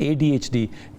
ADHD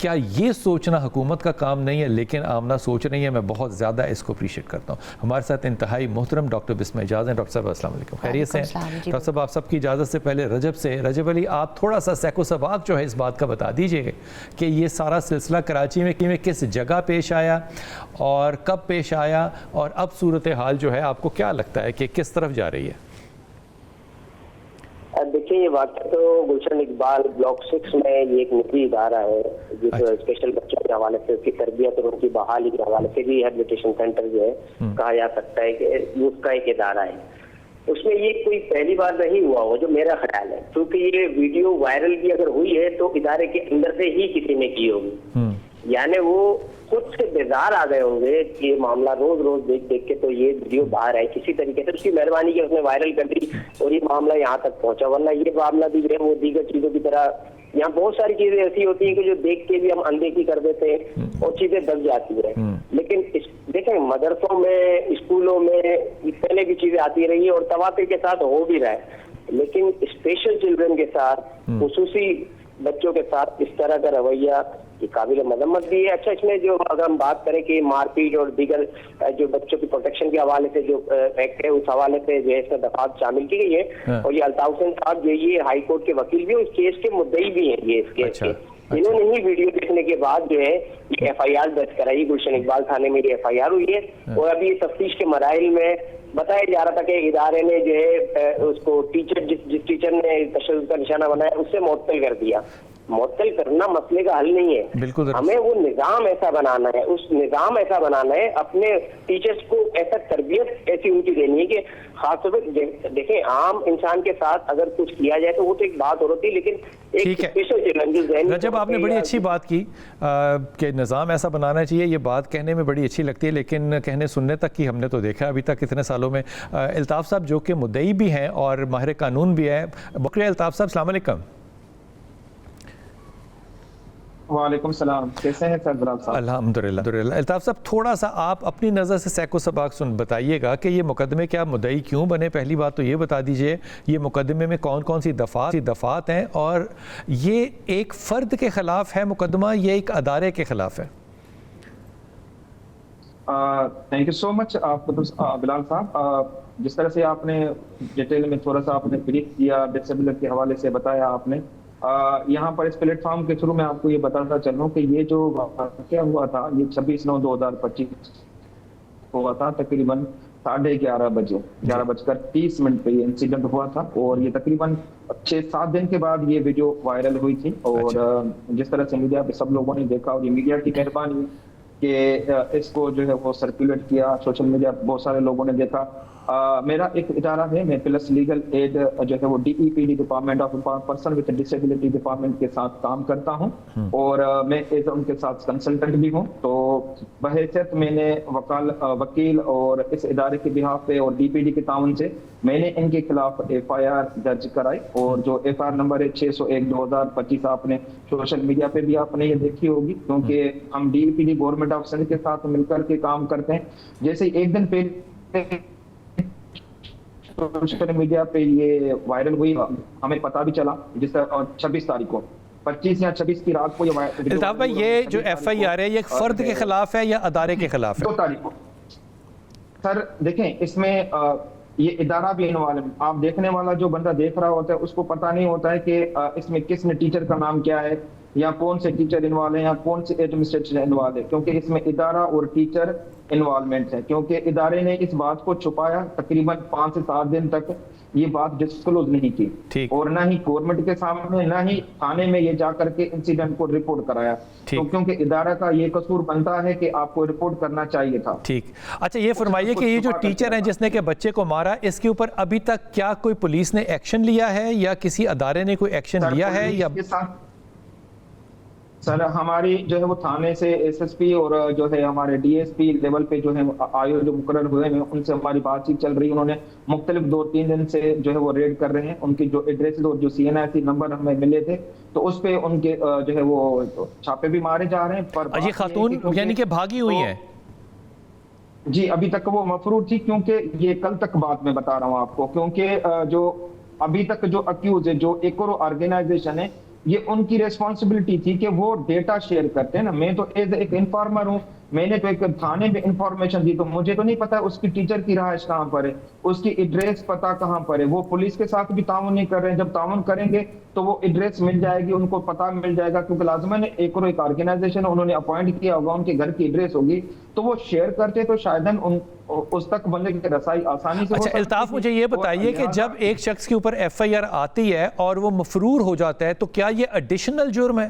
کیا یہ سوچنا حکومت کا کام نہیں ہے؟ لیکن آمنہ سوچ رہی ہے، میں بہت زیادہ اس کو اپریشیٹ کرتا ہوں. ہمارے ساتھ انتہائی محترم ڈاکٹر بسم اعجاز ہیں. ڈاکٹر صاحب السلام علیکم، خیریت سے ہیں؟ ڈاکٹر صاحب آپ سب کی اجازت سے پہلے رجب علی آپ تھوڑا سا سیکو سباق جو ہے اس بات کا بتا دیجئے کہ یہ سارا سلسلہ کراچی میں کس جگہ پیش آیا اور کب پیش آیا، اور اب صورتحال جو ہے آپ کو کیا لگتا ہے کہ کس طرف جا رہی ہے؟ دیکھیں، یہ واقعہ تو گلشن اقبال بلاک 6 میں یہ ایک نجی ادارہ ہے جو اسپیشل بچوں کے حوالے سے، اس کی تربیت اور ان کی بحالی کے حوالے سے ریہیبلیٹیشن سینٹر جو ہے کہا جا سکتا ہے کہ اس کا ایک ادارہ ہے. اس میں یہ کوئی پہلی بار نہیں ہوا ہو جو میرا خیال ہے، کیونکہ یہ ویڈیو وائرل بھی اگر ہوئی ہے تو ادارے کے اندر سے ہی کسی نے کی ہوگی. یعنی وہ خود سے بیزار آ گئے ہوں گے کہ یہ معاملہ روز روز دیکھ کے تو یہ ویڈیو باہر ہے کسی طریقے سے، اس کی مہربانی کی اس نے وائرل کر دی اور یہ معاملہ یہاں تک پہنچا. ورنہ یہ معاملہ بھی جو ہے وہ دیگر چیزوں کی طرح، یہاں بہت ساری چیزیں ایسی ہوتی ہیں کہ جو دیکھ کے بھی ہم اندیکھی کر دیتے ہیں اور چیزیں دب جاتی ہیں. لیکن دیکھیں، مدرسوں میں، اسکولوں میں پہلے بھی چیزیں آتی رہی ہیں اور تواتر کے ساتھ ہو بھی رہا ہے، لیکن اسپیشل چلڈرن کے ساتھ، خصوصی بچوں کے ساتھ اس طرح کا رویہ یہ قابل مذمت بھی ہے. اچھا، اس میں جو اگر ہم بات کریں کہ مار پیٹ اور دیگر جو بچوں کی پروٹیکشن کے حوالے سے جو ایکٹ ہے، اس حوالے سے جو ہے اس میں دفعات شامل کی گئی ہے. اور یہ الطاف حسین صاحب جو یہ ہائی کورٹ کے وکیل بھی ہیں، اس کیس کے مدعی بھی ہیں. یہ اس کیس کے انہوں نے ہی ویڈیو دیکھنے کے بعد جو ہے یہ ایف آئی آر درج کرائی. گلشن اقبال تھانے میں یہ ایف آئی آر ہوئی ہے اور ابھی یہ تفتیش کے مراحل میں بتایا جا رہا تھا کہ ادارے نے جو ہے اس کو ٹیچر جس ٹیچر نے تشدد کا نشانہ بنایا اس سے معطل کر دیا. معطل کرنا مسئلے کا حل نہیں ہے، ہمیں وہ نظام ایسا بنانا ہے، اس نظام ایسا بنانا ہے، اپنے ٹیچرز کو ایسا تربیت ایسی ان کی دینی ہے کہ خاص طور پہ دیکھیں عام انسان کے ساتھ اگر کچھ کیا جائے تو وہ تو ایک بات اور ہوتی ہے، لیکن ایک اسپیشل چیلنجز ہیں. رجب آپ نے بڑی اچھی بات کی کہ نظام ایسا بنانا چاہیے. یہ بات کہنے میں بڑی اچھی لگتی ہے لیکن کہنے سننے تک کی ہم نے تو دیکھا ابھی تک اتنے سالوں میں. الطاف صاحب جو کہ مدعی بھی ہیں اور ماہر قانون بھی ہے. بکری الطاف صاحب السلام علیکم. وعلیکم السلام، کیسے ہیں سر بلال صاحب؟ الحمدللہ. الطاف صاحب تھوڑا سا آپ اپنی نظر سے سیکو سباق بتائیے گا کہ یہ مقدمے کیا مدعی کیوں بنے؟ پہلی بات تو یہ بتا دیجئے یہ مقدمے میں کون کون سی دفعات ہیں اور یہ ایک فرد کے خلاف ہے مقدمہ یا ایک ادارے کے خلاف ہے؟ تھینک یو سو مچ بلال صاحب. جس طرح سے آپ نے ڈیٹیل میں تھوڑا سا آپ نے بریف کیا، ڈسیبلٹی کے حوالے سے بتایا آپ نے، یہاں پر اس پلیٹ فارم کے تھرو میں آپ کو یہ بتاتا چلوں کہ یہ جو واقعہ ہوا تھا یہ 26/9/2025 ہوا تھا. تقریباً 11:30 بجے 11:30 پہ یہ انسیڈنٹ ہوا تھا اور یہ تقریباً 6-7 دن کے بعد یہ ویڈیو وائرل ہوئی تھی. اور جس طرح سے میڈیا پہ سب لوگوں نے دیکھا اور یہ میڈیا کی مہربانی کہ اس کو جو ہے وہ سرکولیٹ کیا، سوشل میڈیا بہت سارے لوگوں نے دیکھا. میرا ایک ادارہ ہے، میں پلس لیگل ایڈ جو ہے وہ DEPD department of person with disability department کے ساتھ کام کرتا ہوں اور میں ان کے ساتھ کنسلٹنٹ بھی ہوں. تو بحیثیت میں نے وکیل اور اس ادارے کے بہاف پہ اور DPD کے تعاون سے میں نے ان کے خلاف FIR درج کرائی اور جو FIR نمبر ہے 601/2025. آپ نے سوشل میڈیا پہ بھی آپ نے یہ دیکھی ہوگی کیونکہ ہم DEPD گورنمنٹ آف سندھ کے ساتھ مل کر کے کام کرتے ہیں. جیسے ایک دن پہلے سوشل میڈیا پہ یہ وائرل ہوئی، ہمیں پتہ بھی چلا جس طرح 26 تاریخ کو 25 یا 26 کی رات کو یہ الطاف بھائی یہ جو FIR ہے یہ ایک فرد کے خلاف ہے یا ادارے کے خلاف ہے؟ 2 تاریخ کو سر دیکھیں اس میں یہ ادارہ بھی انوالو ہے. آپ دیکھنے والا جو بندہ دیکھ رہا ہوتا ہے اس کو پتہ نہیں ہوتا ہے کہ اس میں کس نے ٹیچر کا نام کیا ہے یا کون سے ٹیچر انوالو ہیں یا کون سے ایڈمنسٹریشن انوالو ہے، کیونکہ اس میں ادارہ اور ٹیچر انوالومنٹ ہے. کیونکہ ادارے نے اس بات کو چھپایا تقریباً 5 سے 7 دن تک یہ بات ڈسکلوز نہیں کی اور نہ ہی گورنمنٹ کے سامنے نہ ہی تھانے میں یہ جا کر کے انسیڈنٹ کو رپورٹ کرایا. تو کیونکہ ادارہ کا یہ قصور بنتا ہے کہ آپ کو رپورٹ کرنا چاہیے تھا. ٹھیک. اچھا یہ فرمائیے کہ یہ جو ٹیچر ہیں جس نے کہ بچے کو مارا، اس کے اوپر ابھی تک کیا کوئی پولیس نے ایکشن لیا ہے یا کسی ادارے نے کوئی ایکشن لیا ہے؟ یا سر ہماری جو ہے وہ تھانے سے SSP اور جو ہے ہمارے DSP لیول پہ جو ہے آئیو جو مقرر ہوئے ہیں ان سے ہماری بات چیت چل رہی ہے. انہوں نے مختلف 2-3 دن سے جو ہے وہ ریڈ کر رہے ہیں. ان کی جو ایڈریس اور جو CNIC نمبر ہمیں ملے تھے تو اس پہ ان کے جو ہے وہ چھاپے بھی مارے جا رہے ہیں. پر یہ خاتون یعنی کہ بھاگی ہوئی ہیں؟ جی ابھی تک وہ مفرور تھی، کیونکہ یہ کل تک بات میں بتا رہا ہوں آپ کو، کیونکہ جو ابھی تک جو اکیوز ہے جو ایک اور آرگنائزیشن ہے یہ ان کی ریسپانسبلٹی تھی کہ وہ ڈیٹا شیئر کرتے ہیں نا. میں تو ایز ایک انفارمر ہوں, میں نے تو ایک تھانے میں انفارمیشن دی, تو مجھے تو نہیں پتا اس کی ٹیچر کی رہائش کہاں پر ہے, اس کی ایڈریس پتا کہاں پر ہے. وہ پولیس کے ساتھ بھی تعاون نہیں کر رہے ہیں. جب تعاون کریں گے تو وہ ایڈریس مل جائے گی, ان کو پتا مل جائے گا, کیونکہ لازماً ایک آرگنائزیشن انہوں نے اپوائنٹ کیا ہوگا, ان کے گھر کی ایڈریس ہوگی, تو وہ شیئر کرتے تو شاید اس تک بندے کی رسائی آسانی سے. اچھا الطاف, مجھے یہ بتائیے کہ جب ایک شخص کے اوپر ایف آئی آر آتی ہے اور وہ مفرور ہو جاتا ہے تو کیا یہ ایڈیشنل جرم ہے؟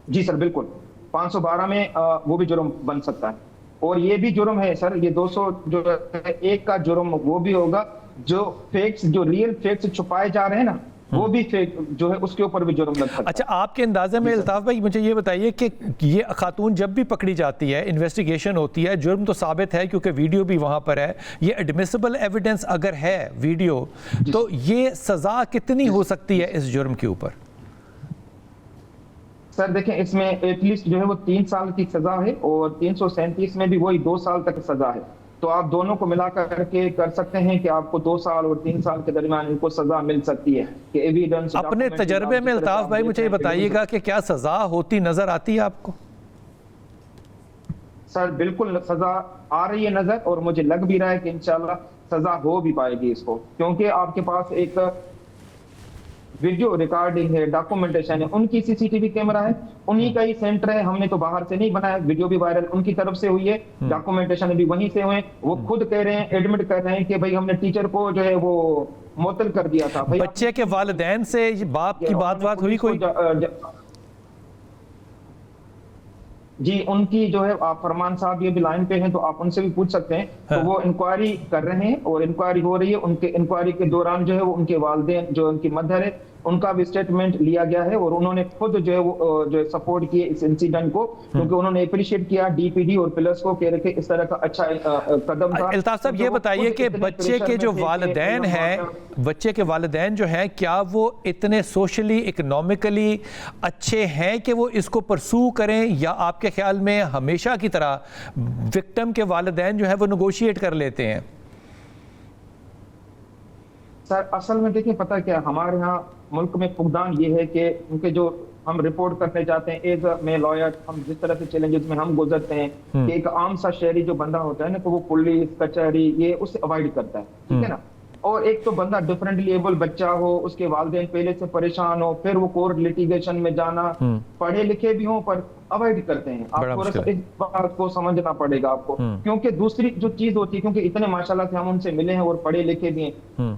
جی سر بالکل, 512 میں وہ بھی جرم بن سکتا ہے. اور یہ بھی جرم ہے سر, یہ 200 جو ایک کا جرم وہ بھی ہوگا, جو فیکٹس, جو ریئل فیکٹس چھپائے جا رہے ہیں نا, وہ بھی فیک جو ہے اس کے اوپر بھی جرم لگ سکتا ہے. اچھا, آپ کے اندازے میں الطاف بھائی مجھے یہ بتائیے کہ یہ خاتون جب بھی پکڑی جاتی ہے, انویسٹیگیشن ہوتی ہے, جرم تو ثابت ہے کیونکہ ویڈیو بھی وہاں پر ہے, یہ ایڈمیسیبل ایویڈنس اگر ہے ویڈیو, تو یہ سزا کتنی ہو سکتی ہے اس جرم کے اوپر؟ سر دیکھیں, اس میں ایٹ لیسٹ جو ہے وہ 3 سال کی سزا ہے, اور 337 میں بھی وہی 2 سال تک سزا ہے. تو آپ دونوں کو ملا کر کے کر سکتے ہیں کہ آپ کو 2 سال اور 3 سال کے درمیان ان کو سزا مل سکتی ہے. کہ ایویڈنس اپنے تجربے میں الطاف بھائی مجھے یہ بتائیے گا کہ کیا سزا ہوتی نظر آتی ہے آپ کو؟ سر بالکل سزا آ رہی ہے نظر, اور مجھے لگ بھی رہا ہے کہ انشاءاللہ سزا ہو بھی پائے گی اس کو, کیونکہ آپ کے پاس ایک ویڈیو ریکارڈنگ ہے, ڈاکومنٹیشن ہے, ان کی سی سی ٹی وی کیمرہ ہے, انہی کا ہی سینٹر ہے, ہم نے تو باہر سے نہیں بنایا. ویڈیو بھی وائرل ان کی طرف سے ہوئی ہے, ڈاکومنٹیشن بھی وہیں سے ہوئے. وہ خود کہہ رہے ہیں, ایڈمٹ کر رہے ہیں کہ بھائی ہم نے ٹیچر کو جو ہے وہ معطل کر دیا تھا. بچے کے والدین سے باپ کی بات ہوئی کوئی؟ جی ان کی جو ہے, آپ فرمان صاحب یہ بھی لائن پہ ہیں تو آپ ان سے بھی پوچھ سکتے ہیں. تو وہ انکوائری کر رہے ہیں, اور انکوائری ہو رہی ہے. ان کے انکوائری کے دوران جو ہے وہ ان کے والدین, جو ان کی مدر ہے, ان کا بھی اسٹیٹمنٹ لیا گیا ہے, اور انہوں نے خود جو ہے وہ جو سپورٹ کیے اس انسیڈنٹ کو, کیونکہ انہوں نے اپریشیٹ کیا ڈی پی ڈی اور پلس کو, کہہ رہے کہ اس طرح کا اچھا قدم تھا. الطاف صاحب یہ بتائیے کہ بچے کے جو والدین ہیں, بچے کے والدین جو ہیں, کیا وہ اتنے سوشلی اکنامکلی اچھے ہیں کہ وہ اس کو پرسو کریں, یا آپ کے خیال میں ہمیشہ کی طرح وکٹم کے والدین جو ہے وہ نیگوشیٹ کر لیتے ہیں؟ سر اصل میں دیکھیں پتہ کیا, ہمارے ہاں ملک میں فقدان یہ ہے کہ ان کے جو ہم رپورٹ کرنے چاہتے ہیں ایز میں لائر, ہم جس طرح سے چیلنجز میں ہم گزرتے ہیں, کہ ایک عام سا شہری جو بندہ ہوتا ہے نا, تو وہ پولیس کچہری یہ اس سے اوائڈ کرتا ہے, ٹھیک ہے نا. اور ایک تو بندہ ڈفرینٹلی ایبل بچہ ہو, اس کے والدین پہلے سے پریشان ہو, پھر وہ کورٹ لیٹیگیشن میں جانا, پڑھے لکھے بھی ہوں پر اوائڈ کرتے ہیں. آپ کو اس بات کو سمجھنا پڑے گا آپ کو, کیونکہ دوسری جو چیز ہوتی ہے, کیونکہ اتنے ماشاءاللہ سے ہم ان سے ملے ہیں اور پڑھے لکھے بھی ہیں,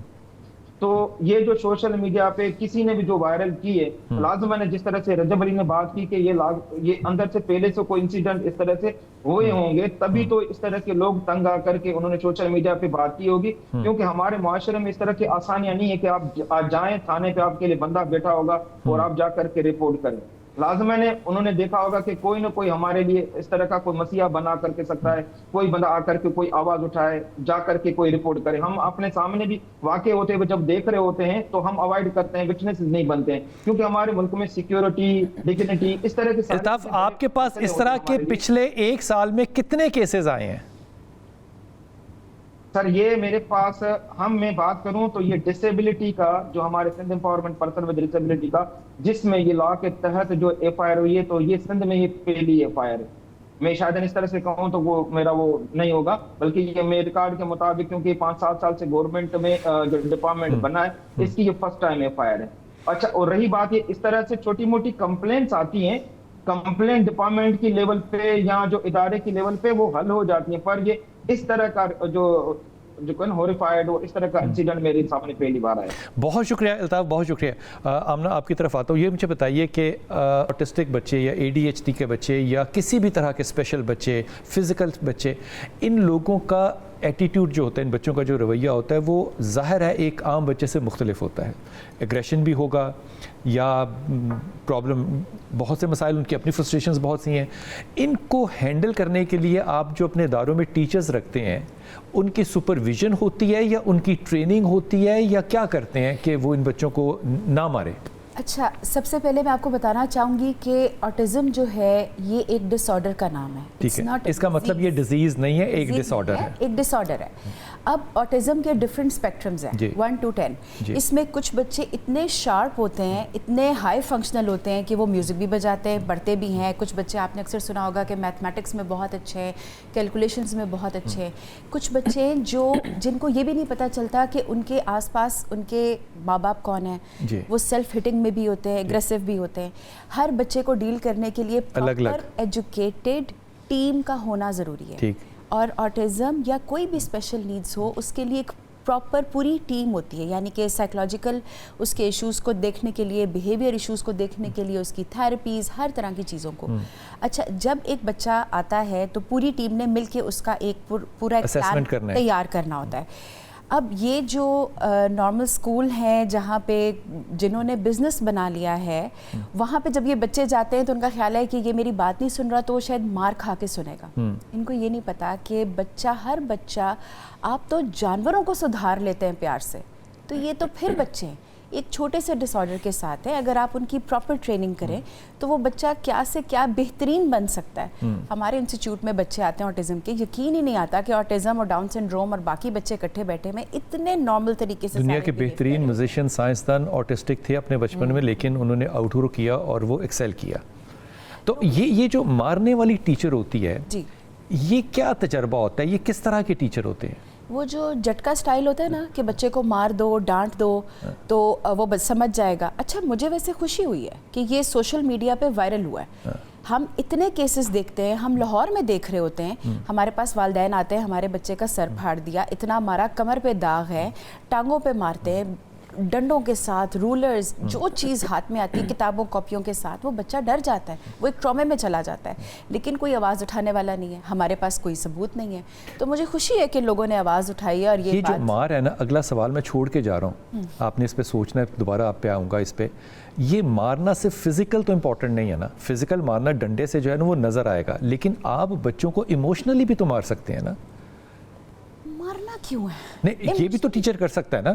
تو یہ جو سوشل میڈیا پہ کسی نے بھی جو وائرل کی ہے, لازم نے جس طرح سے رجب علی نے بات کی کہ یہ اندر سے پہلے سے کوئی انسیڈنٹ اس طرح سے ہوئے ہوں گے, تبھی تو اس طرح کے لوگ تنگ آ کر کے انہوں نے سوشل میڈیا پہ بات کی ہوگی. کیونکہ ہمارے معاشرے میں اس طرح کی آسانیاں نہیں ہے کہ آپ جائیں تھانے پہ, آپ کے لیے بندہ بیٹھا ہوگا اور آپ جا کر کے رپورٹ کریں. لازماً انہوں نے دیکھا ہوگا کہ کوئی نہ کوئی ہمارے لیے اس طرح کا کوئی مسئلہ بنا کر کے سکتا ہے, کوئی بندہ آ کر کے کوئی آواز اٹھائے, جا کر کے کوئی رپورٹ کرے. ہم اپنے سامنے بھی واقع ہوتے ہوئے جب دیکھ رہے ہوتے ہیں تو ہم اوائڈ کرتے ہیں, وٹنس نہیں بنتے ہیں, کیونکہ ہمارے ملک میں سیکیورٹی, ڈگنیٹی, اس طرح کے. الطاف آپ کے پاس اس طرح کے پچھلے 1 سال میں کتنے کیسز آئے ہیں؟ سر یہ میرے پاس, میں بات کروں تو یہ ڈسیبلٹی کا, جو ہمارے Sindh empowerment person with disability کا, جس میں یہ لا کے تحت جو ایف آئی آر ہوئی ہے, تو یہ سندھ میں یہ پہلی ایف آئی آر ہے. میں شاید اس طرح سے کہوں تو وہ میرا وہ نہیں ہوگا, بلکہ یہ میرے ریکارڈ کے مطابق, کیونکہ 5-7 سال سے گورنمنٹ میں جو ڈپارٹمنٹ بنا ہے, اس کی یہ first time F I R ہے. اچھا, اور رہی بات یہ اس طرح سے چھوٹی موٹی کمپلینٹس آتی ہیں, کمپلینٹ ڈپارٹمنٹ کی لیول پہ یا جو ادارے کی لیول پہ وہ حل ہو جاتی ہیں, پر یہ اس طرح کا جو ہورفائیڈ ہو, اس طرح کا انسیڈنٹ میرے سامنے پہلی بار آیا. بہت شکریہ الطاف, بہت شکریہ. آمنہ آپ کی طرف آتا ہوں, یہ مجھے بتائیے کہ آٹسٹک بچے یا اے ڈی ایچ ڈی کے بچے یا کسی بھی طرح کے اسپیشل بچے, فزیکل بچے, ان لوگوں کا ایٹیٹیوڈ جو ہوتا ہے, ان بچوں کا جو رویہ ہوتا ہے, وہ ظاہر ہے ایک عام بچے سے مختلف ہوتا ہے. ایگریشن بھی ہوگا, یا پرابلم, بہت سے مسائل, ان کی اپنی فرسٹریشنز بہت سی ہیں. ان کو ہینڈل کرنے کے لیے آپ جو اپنے اداروں میں ٹیچرز رکھتے ہیں, ان کی سپرویژن ہوتی ہے یا ان کی ٹریننگ ہوتی ہے, یا کیا کرتے ہیں کہ وہ ان بچوں کو نہ مارے؟ اچھا، سب سے پہلے میں آپ کو بتانا چاہوں گی کہ آٹزم جو ہے یہ ایک ڈس آرڈر کا نام ہے. ٹھیک ہے, اس کا مطلب یہ ڈیزیز نہیں ہے, ایک ڈس آرڈر ہے. ایک ڈس آرڈر ہے. اب آٹزم کے ڈفرینٹ اسپیکٹرمز ہیں 1 to 10. اس میں کچھ بچے اتنے شارپ ہوتے ہیں, اتنے ہائی فنکشنل ہوتے ہیں کہ وہ میوزک بھی بجاتے ہیں, پڑھتے بھی ہیں. کچھ بچے آپ نے اکثر سنا ہوگا کہ میتھمیٹکس میں بہت اچھے ہیں, کیلکولیشنز میں بہت اچھے ہیں. کچھ بچے جن کو یہ بھی نہیں پتہ چلتا کہ ان کے آس پاس ان کے ماں باپ کون ہیں, وہ سیلف ہٹنگ میں بھی ہوتے ہیں, اگریسو بھی ہوتے ہیں. ہر بچے کو ڈیل کرنے کے لیے پراپر ایجوکیٹڈ ٹیم کا ہونا ضروری ہے. اور آٹزم یا کوئی بھی اسپیشل نیڈس ہو, اس کے لیے ایک پراپر پوری ٹیم ہوتی ہے, یعنی کہ سائیکلوجیکل اس کے ایشوز کو دیکھنے کے لیے, بیہیویئر ایشوز کو دیکھنے کے لیے, اس کی تھیراپیز, ہر طرح کی چیزوں کو. اچھا, جب ایک بچہ آتا ہے تو پوری ٹیم نے مل کے اس کا ایک پورا پلان تیار کرنا ہوتا ہے. اب یہ جو نارمل اسکول ہیں جہاں پہ جنہوں نے بزنس بنا لیا ہے, وہاں پہ جب یہ بچے جاتے ہیں تو ان کا خیال ہے کہ یہ میری بات نہیں سن رہا تو وہ شاید مار کھا کے سنے گا. ان کو یہ نہیں پتا کہ ہر بچہ, آپ تو جانوروں کو سدھار لیتے ہیں پیار سے, تو یہ تو پھر بچے ایک چھوٹے سے ڈس آرڈر کے ساتھ ہیں. اگر آپ ان کی پراپر ٹریننگ کریں تو وہ بچہ کیا سے کیا بہترین بن سکتا ہے. ہمارے انسٹیٹیوٹ میں بچے آتے ہیں آٹزم کے, یقین ہی نہیں آتا کہ آٹزم اور ڈاؤن سنڈروم اور باقی بچے اکٹھے بیٹھے میں اتنے نارمل طریقے سے. دنیا کے بہترین میوزیشین, سائنسدان آٹسٹک تھے اپنے بچپن میں, لیکن انہوں نے آؤٹ ہو کیا اور وہ ایکسیل کیا. تو یہ جو مارنے والی ٹیچر ہوتی ہے, یہ کیا تجربہ ہوتا ہے, یہ کس طرح کے ٹیچر ہوتے ہیں؟ وہ جو جٹکا سٹائل ہوتا ہے نا کہ بچے کو مار دو, ڈانٹ دو تو وہ سمجھ جائے گا. اچھا, مجھے ویسے خوشی ہوئی ہے کہ یہ سوشل میڈیا پہ وائرل ہوا ہے. ہم اتنے کیسز دیکھتے ہیں, ہم لاہور میں دیکھ رہے ہوتے ہیں, ہمارے پاس والدین آتے ہیں, ہمارے بچے کا سر پھاڑ دیا, اتنا مارا, کمر پہ داغ ہے, ٹانگوں پہ مارتے ہیں, ڈنڈوں کے ساتھ, رولرز, جو چیز ہاتھ میں آتی ہے, کتابوں کاپیوں کے ساتھ. وہ بچہ ڈر جاتا ہے, وہ ایک ٹرامے میں چلا جاتا ہے, لیکن کوئی آواز اٹھانے والا نہیں ہے. ہمارے پاس کوئی ثبوت نہیں ہے. تو مجھے خوشی ہے کہ لوگوں نے آواز اٹھائی ہے. اور یہ جو مار ہے نا, اگلا سوال میں چھوڑ کے جا رہا ہوں, آپ نے اس پہ سوچنا ہے, دوبارہ آپ پہ آؤں گا اس پہ. یہ مارنا صرف فزیکل تو امپورٹنٹ نہیں ہے نا, فزیکل مارنا ڈنڈے سے جو ہے نا وہ نظر آئے گا, لیکن آپ بچوں کو ایموشنلی بھی تو مار سکتے ہیں نا. مارنا کیوں ہے؟ نہیں, یہ بھی تو ٹیچر کر سکتا ہے نا.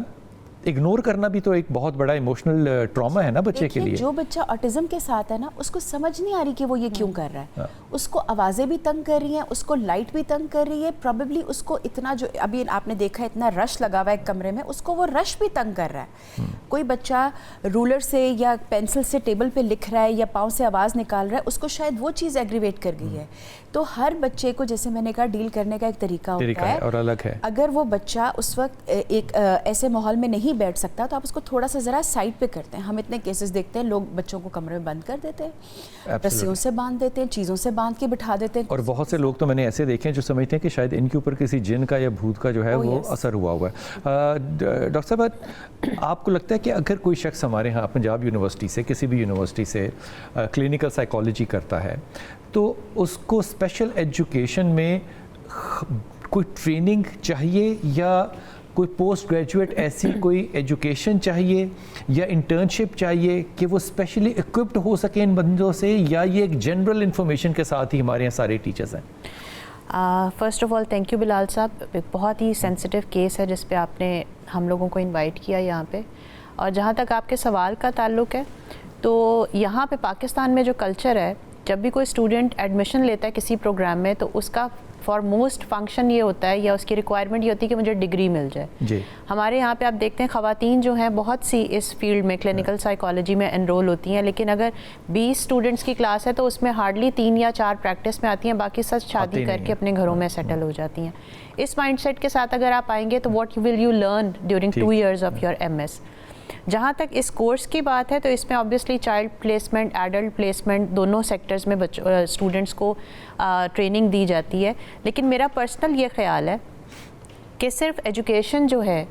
اگنور کرنا بھی تو ایک بہت بڑا ایموشنل ٹراما ہے نا بچے کے لیے. جو بچہ آٹزم کے ساتھ ہے نا, اس کو سمجھ نہیں آ رہی کہ وہ یہ کیوں کر رہا ہے. اس کو آوازیں بھی تنگ کر رہی ہیں, اس کو لائٹ بھی تنگ کر رہی ہے, پروبیبلی اس کو اتنا, جو ابھی آپ نے دیکھا ہے اتنا رش لگا ہوا ہے ایک کمرے میں, اس کو وہ رش بھی تنگ کر رہا ہے. کوئی بچہ رولر سے یا پینسل سے ٹیبل پہ لکھ رہا ہے یا پاؤں سے آواز نکال رہا ہے, اس کو شاید وہ چیز ایگریویٹ کر گئی ہے. تو ہر بچے کو, جیسے میں نے کہا, ڈیل کرنے کا ایک طریقہ ہوتا ہے اور الگ ہے. اگر وہ بچہ اس وقت ایک ایسے ماحول میں نہیں بیٹھ سکتا تو آپ اس کو تھوڑا سا ذرا سائڈ پہ کرتے ہیں. ہم اتنے کیسز دیکھتے ہیں, لوگ بچوں کو کمرے میں بند کر دیتے ہیں, رسیوں سے باندھ دیتے ہیں, چیزوں سے باندھ کے بٹھا دیتے ہیں. اور بہت سے لوگ تو میں نے ایسے دیکھے ہیں جو سمجھتے ہیں کہ شاید ان کے اوپر کسی جن کا یا بھوت کا جو ہے وہ اثر ہوا ہوا ہے. ڈاکٹر صاحب, آپ کو لگتا ہے کہ اگر کوئی شخص ہمارے ہاں پنجاب یونیورسٹی سے, کسی بھی یونیورسٹی سے کلینکل سائیکالوجی کرتا ہے, تو اس کو اسپیشل ایجوکیشن میں کوئی ٹریننگ چاہیے یا کوئی پوسٹ گریجویٹ ایسی کوئی ایجوکیشن چاہیے یا انٹرنشپ چاہیے کہ وہ اسپیشلی اکوپڈ ہو سکے ان بندوں سے, یا یہ ایک جنرل انفارمیشن کے ساتھ ہی ہمارے یہاں سارے ٹیچرز ہیں؟ First of all thank you Bilal Sahab, ایک بہت ہی سینسٹیو کیس ہے جس پہ آپ نے ہم لوگوں کو انوائٹ کیا یہاں پہ. اور جہاں تک آپ کے سوال کا تعلق ہے, تو یہاں پہ پاکستان میں جو کلچر ہے, جب بھی کوئی اسٹوڈنٹ ایڈمیشن لیتا ہے کسی پروگرام میں, تو اس کا فار موسٹ فنکشن یہ ہوتا ہے یا اس کی ریکوائرمنٹ یہ ہوتی ہے کہ مجھے ڈگری مل جائے. ہمارے یہاں پہ آپ دیکھتے ہیں خواتین جو ہیں بہت سی اس فیلڈ میں کلینکل سائیکالوجی میں انرول ہوتی ہیں, لیکن اگر 20 اسٹوڈنٹس کی کلاس ہے تو اس میں ہارڈلی 3 یا 4 پریکٹس میں آتی ہیں, باقی سب شادی کر کے اپنے گھروں میں سیٹل ہو جاتی ہیں. اس مائنڈ سیٹ کے ساتھ اگر آپ آئیں گے تو what will you learn during 2 years of your MS. جہاں تک اس کورس کی بات ہے تو اس میں obviously child placement, adult placement, دونوں سیکٹرز میں اسٹوڈنٹس کو ٹریننگ دی جاتی ہے. لیکن میرا پرسنل یہ خیال ہے کہ صرف ایجوکیشن جو ہے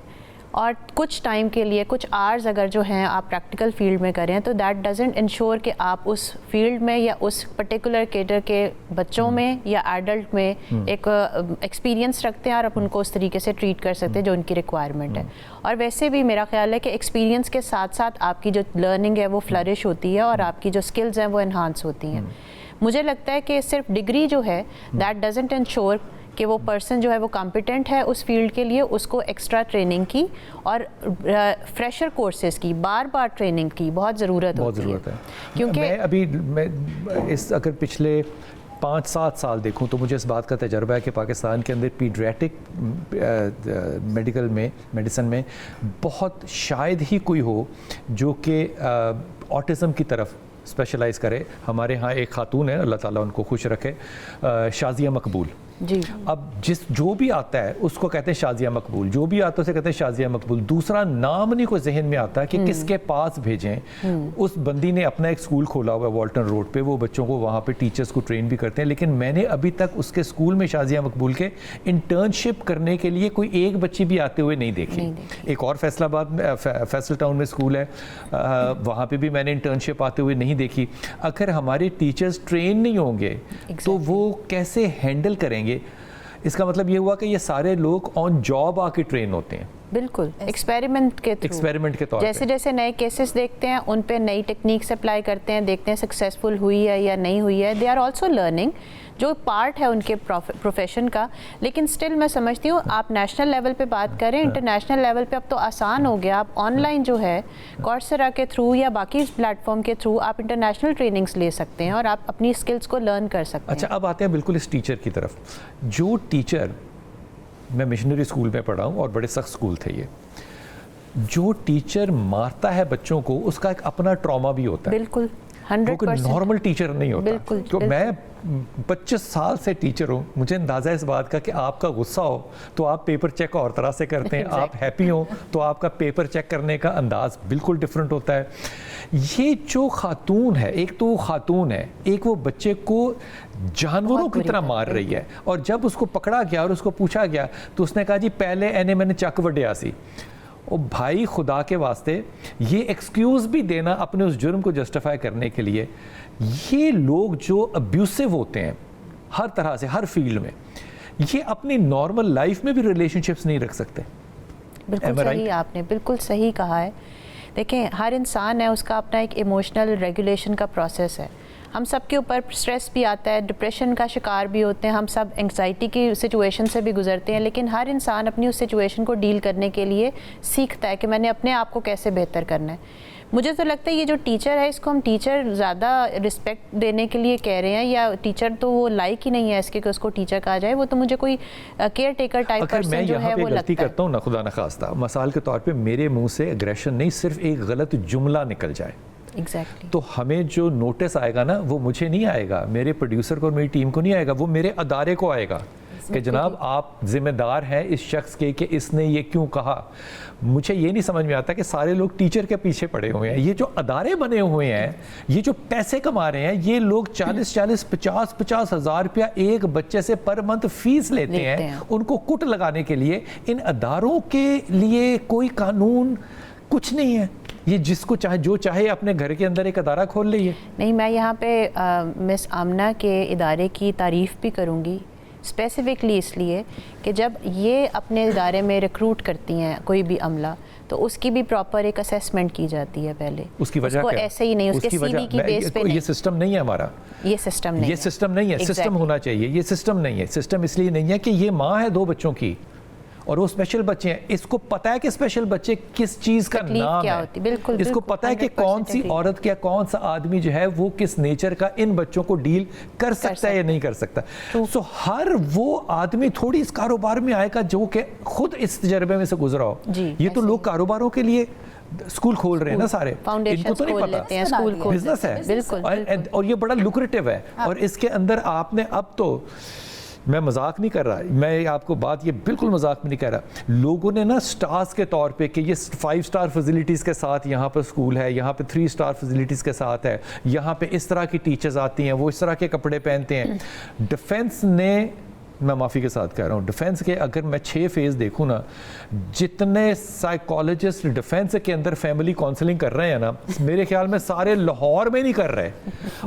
اور کچھ ٹائم کے لیے کچھ آورز اگر جو ہیں آپ پریکٹیکل فیلڈ میں کریں تو دیٹ ڈزنٹ انشور کہ آپ اس فیلڈ میں یا اس پرٹیکولر کیٹر کے بچوں میں یا ایڈلٹ میں ایک ایکسپیرینس رکھتے ہیں اور آپ ان کو اس طریقے سے ٹریٹ کر سکتے ہیں جو ان کی ریکوائرمنٹ ہے. اور ویسے بھی میرا خیال ہے کہ ایکسپیرینس کے ساتھ ساتھ آپ کی جو لرننگ ہے وہ فلرش ہوتی ہے اور آپ کی جو اسکلز ہیں وہ انہانس ہوتی ہیں. مجھے لگتا ہے کہ صرف ڈگری جو ہے دیٹ ڈزنٹ انشور کہ وہ پرسن جو ہے وہ کمپیٹنٹ ہے اس فیلڈ کے لیے, اس کو ایکسٹرا ٹریننگ کی اور فریشر کورسز کی بار بار ٹریننگ کی بہت ضرورت ہوتی ہے. کیونکہ میں ابھی اس اگر پچھلے 5-7 سال دیکھوں تو مجھے اس بات کا تجربہ ہے کہ پاکستان کے اندر پیڈیاٹرک میڈیسن میں بہت شاید ہی کوئی ہو جو کہ آٹزم کی طرف اسپیشلائز کرے. ہمارے ہاں ایک خاتون ہے, اللہ تعالیٰ ان کو خوش رکھے, شازیہ مقبول. جی, اب جو بھی آتا ہے اس کو کہتے ہیں شازیہ مقبول, جو بھی آتا ہے اسے کہتے ہیں شازیہ مقبول. دوسرا نام نہیں کوئی ذہن میں آتا کہ کس کے پاس بھیجیں. اس بندی نے اپنا ایک اسکول کھولا ہوا ہے والٹن روڈ پہ, وہ بچوں کو وہاں پہ ٹیچرز کو ٹرین بھی کرتے ہیں, لیکن میں نے ابھی تک اس کے اسکول میں شازیہ مقبول کے انٹرنشپ کرنے کے لیے کوئی ایک بچی بھی آتے ہوئے نہیں دیکھی. ایک اور فیصل آباد میں فیصل ٹاؤن میں اسکول ہے, وہاں پہ بھی میں نے انٹرنشپ آتے ہوئے نہیں دیکھی. اگر ہمارے ٹیچرز ٹرین نہیں ہوں گے تو وہ کیسے ہینڈل کریں گے؟ اس کا مطلب یہ ہوا کہ یہ سارے لوگ آن جاب آ کے ٹرین ہوتے ہیں. بالکل ایکسپیریمنٹ کے طور جیسے جیسے نئے کیسز دیکھتے ہیں ان پہ نئی ٹیکنیکس اپلائی کرتے ہیں, دیکھتے ہیں سکسیزفل ہوئی ہے یا نہیں ہوئی ہے. دے آر آلسو لرننگ, جو پارٹ ہے ان کے پروفیشن کا. لیکن سٹل میں سمجھتی ہوں آپ نیشنل لیول پہ بات کریں, انٹرنیشنل لیول پہ اب تو آسان ہو گیا. آپ آن لائن جو ہے کورسرا کے تھرو یا باقی پلیٹ فارم کے تھرو آپ انٹرنیشنل ٹریننگز لے سکتے ہیں اور آپ اپنی اسکلس کو لرن کر سکتے ہیں. اچھا, اب آتے ہیں بالکل اس ٹیچر کی طرف. جو ٹیچر, میں مشنری اسکول میں پڑھا ہوں اور بڑے سخت اسکول تھے یہ, جو ٹیچر مارتا ہے بچوں کو اس کا ایک اپنا ٹراما بھی ہوتا ہے. بالکل, نارمل ٹیچر نہیں ہوتا. میں 25 سال سے ٹیچر ہوں, مجھے اندازہ ہے اس بات کا کہ آپ کا غصہ ہو تو آپ پیپر چیک اور طرح سے کرتے ہیں, آپ ہیپی ہوں تو آپ کا پیپر چیک کرنے کا انداز بالکل ڈیفرنٹ ہوتا ہے. یہ جو خاتون ہے, ایک تو وہ خاتون ہے, ایک وہ بچے کو جانوروں کی طرح مار رہی ہے. اور جب اس کو پکڑا گیا اور اس کو پوچھا گیا تو اس نے کہا جی پہلے میں نے چک وڈیا سی. او بھائی خدا کے واسطے, یہ ایکسکیوز بھی دینا اپنے اس جرم کو جسٹیفائی کرنے کے لیے. یہ لوگ جو ابیوسو ہوتے ہیں ہر طرح سے ہر فیلڈ میں, یہ اپنی نارمل لائف میں بھی ریلیشن شپس نہیں رکھ سکتے. بالکل صحیح, آپ نے بالکل صحیح کہا ہے. دیکھیں ہر انسان ہے, اس کا اپنا ایک ایموشنل ریگولیشن کا پروسیس ہے. ہم سب کے اوپر اسٹریس بھی آتا ہے, ڈپریشن کا شکار بھی ہوتے ہیں, ہم سب انگزائٹی کی سچویشن سے بھی گزرتے ہیں, لیکن ہر انسان اپنی اس سچویشن کو ڈیل کرنے کے لیے سیکھتا ہے کہ میں نے اپنے آپ کو کیسے بہتر کرنا ہے. مجھے تو لگتا ہے یہ جو ٹیچر ہے اس کو ہم ٹیچر زیادہ رسپیکٹ دینے کے لیے کہہ رہے ہیں, یا ٹیچر تو وہ لائق ہی نہیں ہے اس کے کہ اس کو ٹیچر کہا جائے. وہ تو مجھے کوئی کیئر ٹیکر ٹائپ پرسن جو ہے وہ لگتا ہے. غلطی کرتا ہوں نا خدا نخواستہ, مثال کے طور پہ میرے منہ سے اگریشن نہیں, صرف ایک غلط جملہ نکل جائے تو ہمیں جو نوٹس آئے گا نا وہ مجھے نہیں آئے گا, میرے پروڈیوسر کو اور میری ٹیم کو نہیں آئے گا, وہ میرے ادارے کو آئے گا کہ جناب آپ ذمہ دار ہیں اس شخص کے کہ اس نے یہ کیوں کہا. مجھے یہ نہیں سمجھ میں آتا کہ سارے لوگ ٹیچر کے پیچھے پڑے ہوئے ہیں. یہ جو ادارے بنے ہوئے ہیں, یہ جو پیسے کما رہے ہیں, یہ لوگ 40-50 ہزار روپیہ ایک بچے سے پر منتھ فیس لیتے ہیں ان کو کٹ لگانے کے لیے. ان اداروں کے لیے کوئی قانون کچھ نہیں ہے. یہ جس کو چاہے جو چاہے اپنے گھر کے اندر ایک ادارہ کھول لئے. نہیں, میں یہاں پہ مس آمنہ کے ادارے کی تعریف بھی کروں گی اسپیسیفکلی اس لیے کہ جب یہ اپنے ادارے میں ریکروٹ کرتی ہیں کوئی بھی عملہ تو اس کی بھی پراپر ایک اسیسمنٹ کی جاتی ہے پہلے. اس کی وجہ کیا؟ ایسے ہی نہیں, اس کے سی وی کی بیس پہ. یہ سسٹم نہیں ہے ہمارا, یہ سسٹم نہیں ہے. سسٹم ہونا چاہیے. یہ سسٹم نہیں ہے. سسٹم اس لیے نہیں ہے کہ یہ ماں ہے 2 بچوں کی اور وہ اسپیشل بچے ہیں. اس کو پتہ ہے کہ اسپیشل بچے کس چیز کا نام ہے, اس کو پتہ ہے کہ کون سی عورت یا کون سا آدمی جو ہے وہ کس نیچر کا ان بچوں کو ڈیل کر سکتا ہے یا نہیں کر سکتا. سو ہر وہ آدمی تھوڑی اس کاروبار میں آئے گا جو کہ خود اس تجربے میں سے گزرا ہو. یہ تو لوگ کاروباروں کے لیے اسکول کھول رہے ہیں نا سارے, ان کو تو نہیں پتا بزنس ہے اور یہ بڑا لوکریٹو ہے. اور اس کے اندر آپ نے اب تو, میں مذاق نہیں کر رہا, میں آپ کو بات یہ بالکل مذاق میں نہیں کہہ رہا, لوگوں نے نا سٹارز کے طور پہ کہ یہ 5 سٹار فیسیلیٹیز کے ساتھ یہاں پر اسکول ہے, یہاں پہ 3 سٹار فیسیلیٹیز کے ساتھ ہے, یہاں پہ اس طرح کی ٹیچرز آتی ہیں, وہ اس طرح کے کپڑے پہنتے ہیں. ڈیفنس نے, میں معافی کے ساتھ کہہ رہا ہوں, ڈیفنس کے اگر میں 6 فیز دیکھوں نا, جتنے سائیکالوجسٹ ڈیفنس کے اندر فیملی کاؤنسلنگ کر رہے ہیں نا, میرے خیال میں سارے لاہور میں نہیں کر رہے.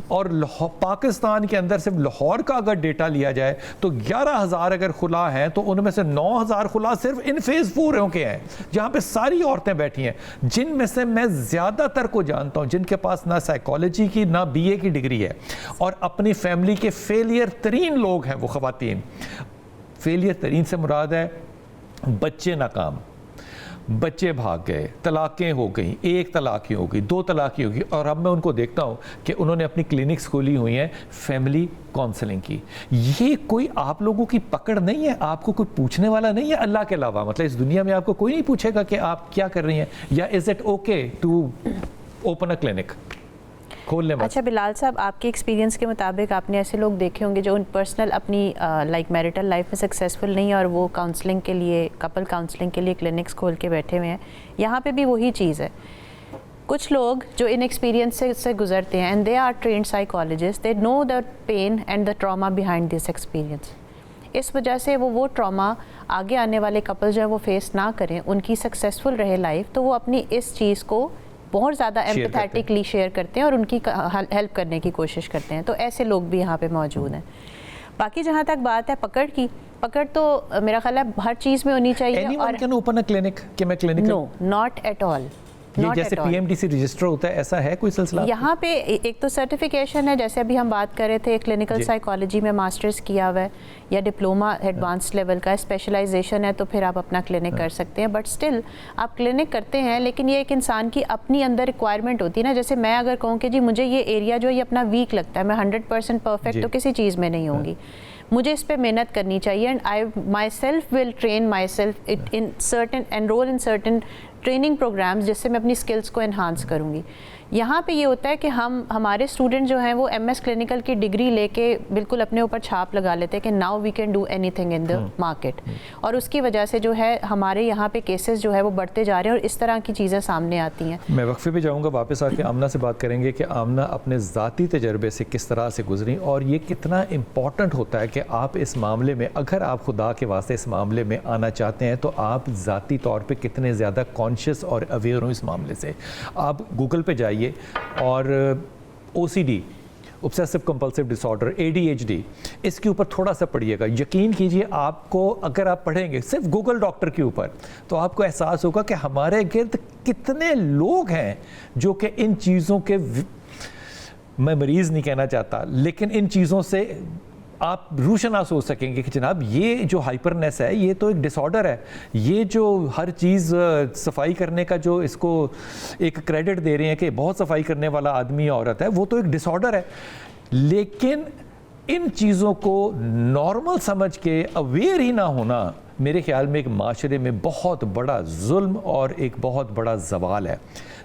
اور پاکستان کے اندر صرف لاہور کا اگر ڈیٹا لیا جائے تو 11,000 اگر خلا ہیں تو ان میں سے 9,000 خلا صرف ان فیز 4 کے ہیں جہاں پہ ساری عورتیں بیٹھی ہیں, جن میں سے میں زیادہ تر کو جانتا ہوں جن کے پاس نہ سائیکالوجی کی نہ BA کی ڈگری ہے اور اپنی فیملی کے فیلئر ترین لوگ ہیں وہ خواتین. فیلئر ترین سے مراد ہے بچے ناکام, بچے بھاگ گئے, طلاقیں ہو گئیں, 1 طلاق ہی ہو گئی, 2 طلاق ہی ہو گئی, اور اب میں ان کو دیکھتا ہوں کہ انہوں نے اپنی کلینکس کھولی ہوئی ہیں فیملی کاؤنسلنگ کی. یہ کوئی آپ لوگوں کی پکڑ نہیں ہے, آپ کو کوئی پوچھنے والا نہیں ہے اللہ کے علاوہ, مطلب اس دنیا میں آپ کو کوئی نہیں پوچھے گا کہ آپ کیا کر رہی ہیں, یا is it okay to open a clinic, کھول لیں. اچھا بلال صاحب, آپ کے ایکسپیرینس کے مطابق آپ نے ایسے لوگ دیکھے ہوں گے جو ان پرسنل اپنی لائک میرٹل لائف میں سکسیزفل نہیں ہیں اور وہ کاؤنسلنگ کے لیے, کپل کاؤنسلنگ کے لیے کلینکس کھول کے بیٹھے ہوئے ہیں. یہاں پہ بھی وہی چیز ہے, کچھ لوگ جو ان ایکسپیرینس سے گزرتے ہیں and they are trained psychologist, they know the pain and the trauma behind this experience. اس وجہ سے وہ ٹراما آگے آنے والے کپل جو ہے وہ فیس نہ کریں, ان کی سکسیزفل رہے لائف, تو وہ اپنی اس چیز کو بہت زیادہ ایمپیتھیٹکلی شیئر کرتے ہیں اور ان کی ہیلپ کرنے کی کوشش کرتے ہیں. تو ایسے لوگ بھی یہاں پہ موجود ہیں. باقی جہاں تک بات ہے پکڑ کی, پکڑ تو میرا خیال ہے ہر چیز میں ہونی چاہیے. Anyone can open a clinic کہ میں clinic, no, not at all. یہ جیسے P M D C register ہوتا ہے ایسا ہے کوئی سلسلہ؟ یہاں پہ ایک تو سرٹیفکیشن ہے, جیسے ابھی ہم بات کر رہے تھے, کلینکل سائیکالوجی میں ماسٹرز کیا ہوا ہے یا ڈپلوما ایڈوانس لیول کا اسپیشلائزیشن ہے, تو پھر آپ اپنا کلینک کر سکتے ہیں. بٹ اسٹل آپ کلینک کرتے ہیں, لیکن یہ ایک انسان کی اپنی اندر ریکوائرمنٹ ہوتی ہے نا. جیسے میں اگر کہوں کہ جی مجھے یہ ایریا جو ہے یہ اپنا ویک لگتا ہے, میں 100% پرفیکٹ تو کسی چیز میں نہیں ہوں گی, مجھے اس پہ محنت کرنی چاہیے, and I myself will train myself in certain, enroll in certain training programs جس سے میں اپنی سکلز کو انہانس کروں گی. یہاں پہ یہ ہوتا ہے کہ ہمارے اسٹوڈنٹ جو ہیں وہ ایم ایس کلینکل کی ڈگری لے کے بالکل اپنے اوپر چھاپ لگا لیتے ہیں کہ now we can do anything in the market, اور اس کی وجہ سے جو ہے ہمارے یہاں پہ کیسز جو ہے وہ بڑھتے جا رہے ہیں اور اس طرح کی چیزیں سامنے آتی ہیں. میں وقفے پہ جاؤں گا, واپس آ کے آمنہ سے بات کریں گے کہ آمنہ اپنے ذاتی تجربے سے کس طرح سے گزری, اور یہ کتنا امپورٹنٹ ہوتا ہے کہ آپ اس معاملے میں, اگر آپ خدا کے واسطے اس معاملے میں آنا چاہتے ہیں, تو آپ ذاتی طور پہ کتنے زیادہ کانشیس اور اویئر ہوں اس معاملے سے. آپ گوگل پہ جائیے اور O C D, obsessive compulsive disorder, ADHD, اس کے اوپر تھوڑا سا پڑھیے گا. یقین کیجئے آپ کو, اگر آپ پڑھیں گے صرف گوگل ڈاکٹر کے اوپر, تو آپ کو احساس ہوگا کہ ہمارے گرد کتنے لوگ ہیں جو کہ ان چیزوں کے, میں مریض نہیں کہنا چاہتا, لیکن ان چیزوں سے آپ روشناس ہو سکیں گے کہ جناب یہ جو ہائپرنیس ہے یہ تو ایک ڈس آرڈر ہے, یہ جو ہر چیز صفائی کرنے کا جو اس کو ایک کریڈٹ دے رہے ہیں کہ بہت صفائی کرنے والا آدمی عورت ہے, وہ تو ایک ڈس آرڈر ہے. لیکن ان چیزوں کو نارمل سمجھ کے اویئر ہی نہ ہونا میرے خیال میں ایک معاشرے میں بہت بڑا ظلم اور ایک بہت بڑا زوال ہے.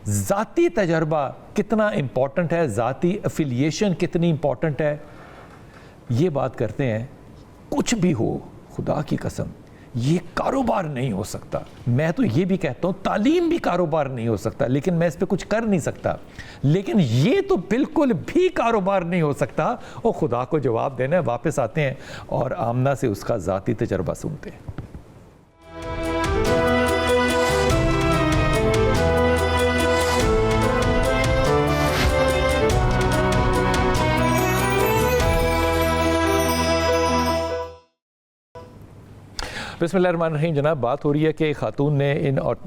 ذاتی تجربہ کتنا امپورٹنٹ ہے, ذاتی افیلیشن کتنی امپورٹنٹ ہے, یہ بات کرتے ہیں. کچھ بھی ہو, خدا کی قسم یہ کاروبار نہیں ہو سکتا. میں تو یہ بھی کہتا ہوں تعلیم بھی کاروبار نہیں ہو سکتا, لیکن میں اس پہ کچھ کر نہیں سکتا. لیکن یہ تو بالکل بھی کاروبار نہیں ہو سکتا, اور خدا کو جواب دینا ہے. واپس آتے ہیں اور آمنہ سے اس کا ذاتی تجربہ سنتے ہیں. بسم اللہ الرحمن الرحیم. جناب بات ہو رہی ہے کہ ایک خاتون نے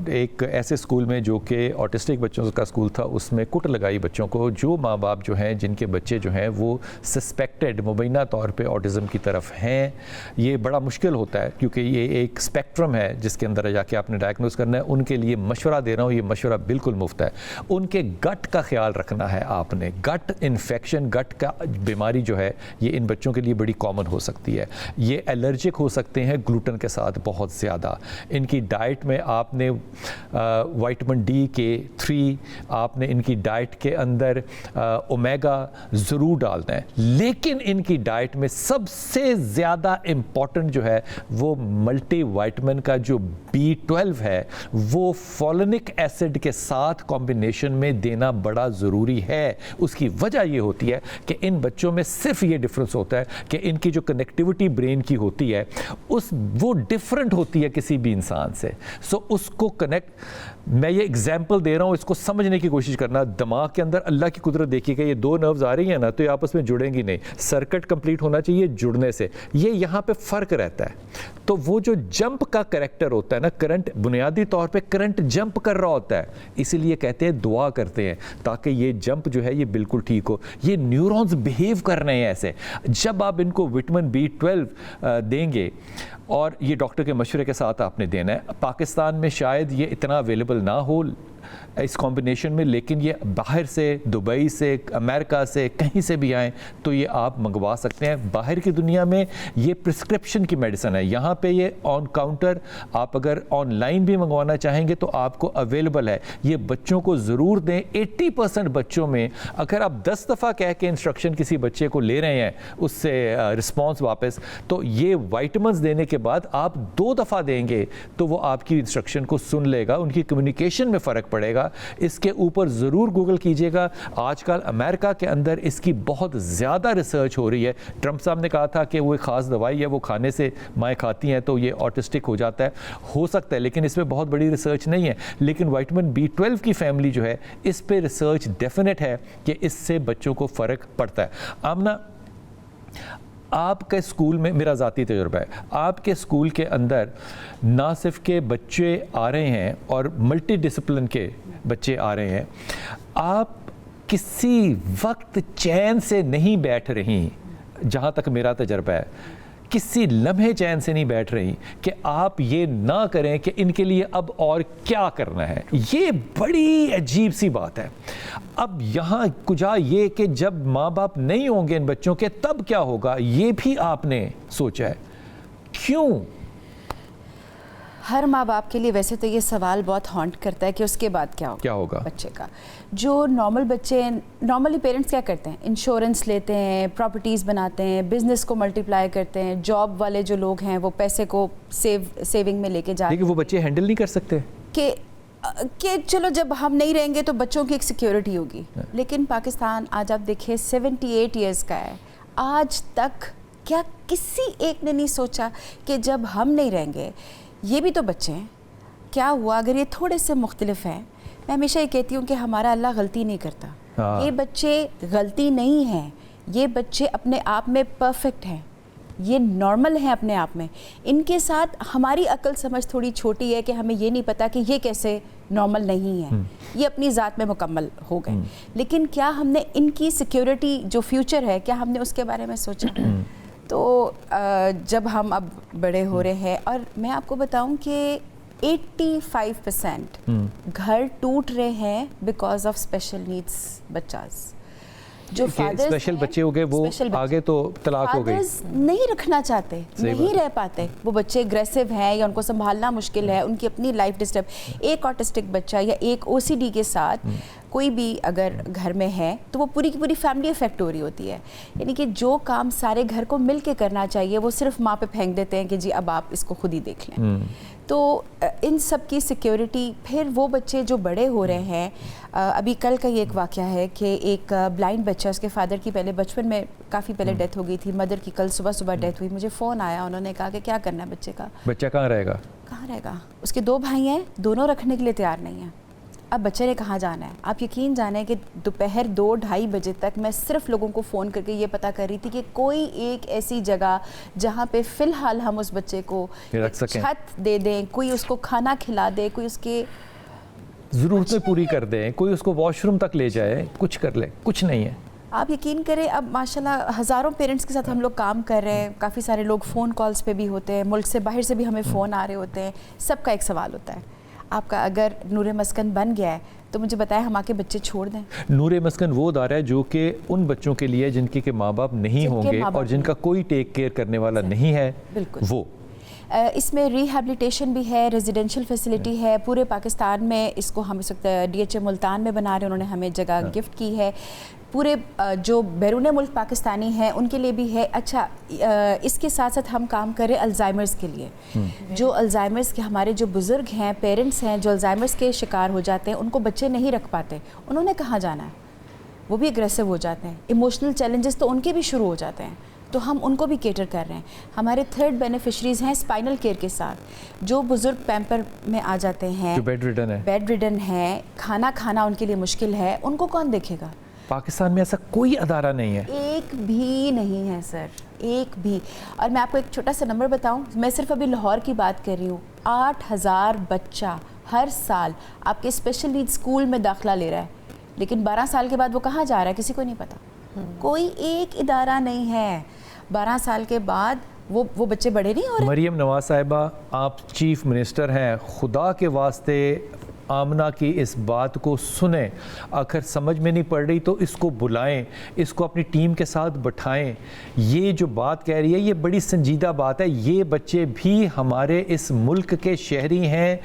ایک ایسے اسکول میں جو کہ آٹسٹک بچوں کا اسکول تھا, اس میں کٹ لگائی بچوں کو. جو ماں باپ جو ہیں جن کے بچے جو ہیں وہ سسپیکٹڈ مبینہ طور پہ آٹزم کی طرف ہیں, یہ بڑا مشکل ہوتا ہے کیونکہ یہ ایک اسپیکٹرم ہے جس کے اندر جا کے آپ نے ڈائگنوز کرنا ہے. ان کے لیے مشورہ دے رہا ہوں, یہ مشورہ بالکل مفت ہے. ان کے گٹ کا خیال رکھنا ہے آپ نے. گٹ انفیکشن, گٹ کا بیماری جو ہے یہ ان بچوں کے لیے بڑی کامن ہو سکتی ہے. یہ الرجک ہو سکتے ہیں گلوٹن کے ساتھ بہت زیادہ. ان کی ڈائٹ میں آپ نے وائٹامن ڈی کے 3, آپ نے ان کی ڈائٹ کے اندر اومیگا ضرور ڈالنا ہے. لیکن ان کی ڈائٹ میں سب سے زیادہ امپورٹنٹ جو ہے وہ ملٹی وائٹامن کا جو B12 ہے, وہ فولینک ایسڈ کے ساتھ کمبینیشن میں دینا بڑا ضروری ہے. اس کی وجہ یہ ہوتی ہے کہ ان بچوں میں صرف یہ ڈفرنس ہوتا ہے کہ ان کی جو کنیکٹیوٹی برین کی ہوتی ہے وہ ڈفرنٹ ہوتی ہے کسی بھی انسان سے. سو اس کو کنیکٹ, میں یہ اگزامپل دے رہا ہوں, اس کو سمجھنے کی کوشش کرنا. دماغ کے اندر اللہ کی قدرت دیکھیے کہ یہ 2 نروز آ رہی ہیں نا, تو یہ آپس میں جڑیں گی نہیں. سرکٹ کمپلیٹ ہونا چاہیے جڑنے سے. یہ یہاں پہ فرق رہتا ہے. تو وہ جو جمپ کا کریکٹر ہوتا ہے نا, کرنٹ بنیادی طور پہ کرنٹ جمپ کر رہا ہوتا ہے, اسی لیے کہتے ہیں دعا کرتے ہیں تاکہ یہ جمپ جو ہے یہ بالکل ٹھیک ہو. یہ نیورونز بیہیو کر رہے ہیں ایسے. جب آپ ان کو وٹامن B12 دیں گے اور یہ ڈاکٹر کے مشورے کے ساتھ آپ نے دینا ہے. پاکستان میں شاید یہ اتنا اویلیبل نہ ہو اس کمبینیشن میں, لیکن یہ باہر سے, دبئی سے, امریکہ سے, کہیں سے بھی آئیں تو یہ آپ منگوا سکتے ہیں. باہر کی دنیا میں یہ پرسکرپشن کی میڈیسن ہے, یہاں پہ یہ آن کاؤنٹر, آپ اگر آن لائن بھی منگوانا چاہیں گے تو آپ کو اویلیبل ہے. یہ بچوں کو ضرور دیں. 80% بچوں میں اگر آپ 10 دفعہ کہہ کے انسٹرکشن کسی بچے کو لے رہے ہیں, اس سے رسپانس واپس, تو یہ وائٹمنز دینے کے بعد آپ 2 دفعہ دیں گے تو وہ آپ کی انسٹرکشن کو سن لے گا, ان کی کمیونیکیشن میں فرق پڑے گا. اس کے اوپر ضرور گوگل کیجئے گا. آج کل امریکہ کے اندر اس کی بہت زیادہ ریسرچ ہو رہی ہے. ٹرمپ صاحب نے کہا تھا کہ وہ ایک خاص دوائی ہے, وہ کھانے سے مائیں کھاتی ہیں تو یہ آٹسٹک ہو جاتا ہے, ہو سکتا ہے, لیکن اس میں بہت بڑی ریسرچ نہیں ہے. لیکن وائٹامن B12 کی فیملی جو ہے اس پہ ریسرچ ڈیفینٹ ہے کہ اس سے بچوں کو فرق پڑتا ہے. آمنہ, آپ کے اسکول میں, میرا ذاتی تجربہ ہے, آپ کے اسکول کے اندر نہ صرف کہ بچے آ رہے ہیں اور ملٹی ڈسپلن کے بچے آ رہے ہیں, آپ کسی وقت چین سے نہیں بیٹھ رہی, جہاں تک میرا تجربہ ہے, کسی لمحے چین سے نہیں بیٹھ رہی کہ آپ یہ نہ کریں کہ ان کے لیے اب اور کیا کرنا ہے. یہ بڑی عجیب سی بات ہے. اب یہاں کجا یہ کہ جب ماں باپ نہیں ہوں گے ان بچوں کے تب کیا ہوگا, یہ بھی آپ نے سوچا ہے؟ کیوں؟ ہر ماں باپ کے لیے ویسے تو یہ سوال بہت ہانٹ کرتا ہے کہ اس کے بعد کیا ہوگا بچے کا. جو نارمل بچے, نارملی پیرنٹس کیا کرتے ہیں, انشورنس لیتے ہیں, پراپرٹیز بناتے ہیں, بزنس کو ملٹیپلائی کرتے ہیں. جاب والے جو لوگ ہیں وہ پیسے کو سیونگ میں لے کے جاتے ہیں. لیکن وہ بچے ہینڈل نہیں کر سکتے کہ چلو جب ہم نہیں رہیں گے تو بچوں کی ایک سیکیورٹی ہوگی. لیکن پاکستان آج آپ دیکھیں 78 ایئرس کا ہے, آج تک کیا کسی ایک نے نہیں سوچا کہ جب ہم نہیں رہیں گے, یہ بھی تو بچے ہیں, کیا ہوا اگر یہ تھوڑے سے مختلف ہیں. میں ہمیشہ یہ کہتی ہوں کہ ہمارا اللہ غلطی نہیں کرتا. یہ بچے غلطی نہیں ہیں, یہ بچے اپنے آپ میں پرفیکٹ ہیں, یہ نارمل ہیں اپنے آپ میں. ان کے ساتھ ہماری عقل سمجھ تھوڑی چھوٹی ہے کہ ہمیں یہ نہیں پتا کہ یہ کیسے نارمل نہیں ہے, یہ اپنی ذات میں مکمل ہو گئے. لیکن کیا ہم نے ان کی سیکیورٹی جو فیوچر ہے, کیا ہم نے اس کے بارے میں سوچا؟ تو جب ہم اب بڑے ہو رہے ہیں, اور میں آپ کو بتاؤں کہ 85% گھر ٹوٹ رہے ہیں بیکاز آف اسپیشل نیڈس بچاز. جو اسپیشل بچے ہو گئے وہ آگے تو طلاق ہو گئی, نہیں رکھنا چاہتے, نہیں رہ پاتے. وہ بچے اگریسو ہیں یا ان کو سنبھالنا مشکل ہے, ان کی اپنی لائف ڈسٹرب. ایک آٹسٹک بچہ یا ایک OCD کے ساتھ کوئی بھی اگر گھر میں ہے تو وہ پوری کی پوری فیملی افیکٹ ہو رہی ہوتی ہے. یعنی کہ جو کام سارے گھر کو مل کے کرنا چاہیے وہ صرف ماں پہ پھینک دیتے ہیں کہ جی اب آپ اس کو خود ہی دیکھ لیں. تو ان سب کی سیکیورٹی. پھر وہ بچے جو بڑے ہو رہے ہیں, ابھی کل کا یہ ایک واقعہ ہے کہ ایک بلائنڈ بچہ, اس کے فادر کی پہلے بچپن میں کافی پہلے ڈیتھ ہو گئی تھی, مدر کی کل صبح ڈیتھ ہوئی. مجھے فون آیا, انہوں نے کہا کہ کیا کرنا ہے بچے کا, بچہ کہاں رہے گا. اس کے 2 بھائی ہیں, دونوں رکھنے کے لیے تیار نہیں ہیں. اب بچے نے کہاں جانا ہے؟ آپ یقین جانیں کہ دوپہر 2-2:30 بجے تک میں صرف لوگوں کو فون کر کے یہ پتہ کر رہی تھی کہ کوئی ایک ایسی جگہ جہاں پہ فی الحال ہم اس بچے کو چھت دے دیں, کوئی اس کو کھانا کھلا دے, کوئی اس کے ضرورتیں پوری کر دیں, کوئی اس کو واش روم تک لے جائے, کچھ کر لے. کچھ نہیں ہے. آپ یقین کریں اب ماشاءاللہ ہزاروں پیرنٹس کے ساتھ ہم لوگ کام کر رہے ہیں. کافی سارے لوگ فون کالز پہ بھی ہوتے ہیں, ملک سے باہر سے بھی ہمیں فون آ رہے ہوتے ہیں. سب کا ایک سوال ہوتا ہے, آپ کا اگر نور مسکن بن گیا ہے تو مجھے بتائیں ہم آ کے بچے چھوڑ دیں. نور مسکن وہ ادارہ ہے جو کہ ان بچوں کے لیے جن کے ماں باپ نہیں ہوں گے اور جن کا کوئی ٹیک کیئر کرنے والا نہیں ہے. بالکل. وہ اس میں ریہیبلیٹیشن بھی ہے, ریزیڈینشیل فیسلٹی ہے. پورے پاکستان میں اس کو ہم اس وقت DHA ملتان میں بنا رہے ہیں, انہوں نے ہمیں جگہ گفٹ کی ہے. پورے جو بیرون ملک پاکستانی ہیں ان کے لیے بھی ہے. اچھا, اس کے ساتھ ساتھ ہم کام کر رہے ہیں الزائمرز کے لیے. جو الزائمرز کے ہمارے جو بزرگ ہیں, پیرنٹس ہیں جو الزائمرز کے شکار ہو جاتے ہیں, ان کو بچے نہیں رکھ پاتے, انہوں نے کہاں جانا ہے, وہ بھی اگریسو ہو جاتے ہیں. ایموشنل چیلنجز تو ان کے بھی شروع ہو جاتے ہیں, تو ہم ان کو بھی کیٹر کر رہے ہیں. ہمارے 3rd بینیفیشریز ہیں اسپائنل کیئر کے ساتھ, جو بزرگ پیمپر میں آ جاتے ہیں, جو بیڈ ریڈن ہیں, کھانا کھانا ان کے لیے مشکل ہے, ان کو کون دیکھے گا؟ پاکستان میں ایسا کوئی ادارہ نہیں ہے, ایک بھی نہیں ہے سر, ایک بھی. اور میں آپ کو ایک چھوٹا سا نمبر بتاؤں, میں صرف ابھی لاہور کی بات کر رہی ہوں. 8000 بچہ ہر سال آپ کے اسپیشل نیڈ اسکول میں داخلہ لے رہا ہے, لیکن 12 سال کے بعد وہ کہاں جا رہا ہے کسی کو نہیں پتا. کوئی ایک ادارہ نہیں ہے. 12 سال کے بعد وہ بچے بڑے نہیں ہو رہے. مریم نواز صاحبہ آپ چیف منسٹر ہیں, خدا کے واسطے آمنہ کی اس بات کو سنیں, اگر سمجھ میں نہیں پڑ رہی تو اس کو بلائیں, اس کو اپنی ٹیم کے ساتھ بٹھائیں. یہ جو بات کہہ رہی ہے یہ بڑی سنجیدہ بات ہے. یہ بچے بھی ہمارے اس ملک کے شہری ہیں,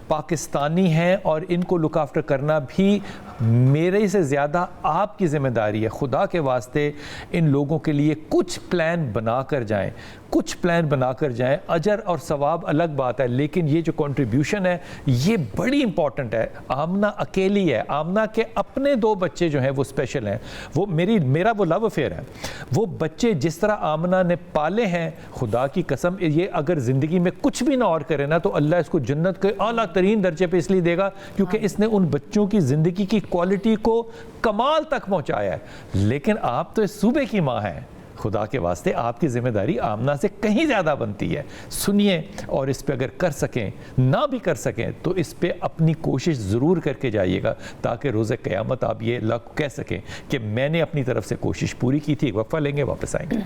پاکستانی ہیں, اور ان کو لک آفٹر کرنا بھی میرے سے زیادہ آپ کی ذمہ داری ہے. خدا کے واسطے ان لوگوں کے لیے کچھ پلان بنا کر جائیں, کچھ پلان بنا کر جائیں. اجر اور ثواب الگ بات ہے, لیکن یہ جو کنٹریبیوشن ہے یہ بڑی امپورٹنٹ ہے. آمنہ اکیلی ہے, آمنہ کے اپنے 2 بچے جو ہیں وہ اسپیشل ہیں, وہ میرا وہ لو افیئر ہے. وہ بچے جس طرح آمنہ نے پالے ہیں, خدا کی قسم یہ اگر زندگی میں کچھ بھی نہ اور کرے نا تو اللہ اس کو جنت کے اعلیٰ ترین درجے پہ اس لیے دے گا کیونکہ اس نے ان بچوں کی زندگی کی کوالٹی کو کمال تک پہنچایا ہے. لیکن آپ تو اس صوبے کی ماں ہیں, خدا کے واسطے آپ کی ذمہ داری آمنہ سے کہیں زیادہ بنتی ہے. سنیے, اور اس پہ اگر کر سکیں, نہ بھی کر سکیں تو اس پہ اپنی کوشش ضرور کر کے جائیے گا تاکہ روز قیامت آپ یہ اللہ کہہ سکیں کہ میں نے اپنی طرف سے کوشش پوری کی تھی. ایک وقفہ لیں گے, واپس آئیں گے.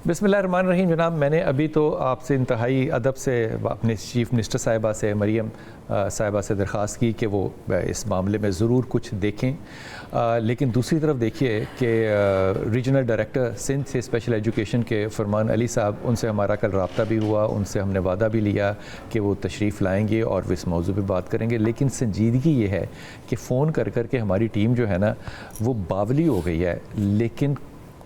بسم اللہ الرحمن الرحیم. جناب, میں نے ابھی تو آپ سے انتہائی ادب سے اپنے چیف منسٹر صاحبہ سے, مریم صاحبہ سے درخواست کی کہ وہ اس معاملے میں ضرور کچھ دیکھیں, لیکن دوسری طرف دیکھیے کہ ریجنل ڈائریکٹر سندھ سے اسپیشل ایجوکیشن کے فرمان علی صاحب, ان سے ہمارا کل رابطہ بھی ہوا, ان سے ہم نے وعدہ بھی لیا کہ وہ تشریف لائیں گے اور وہ اس موضوع پہ بات کریں گے. لیکن سنجیدگی یہ ہے کہ فون کر کے ہماری ٹیم جو ہے نا وہ باولی ہو گئی ہے, لیکن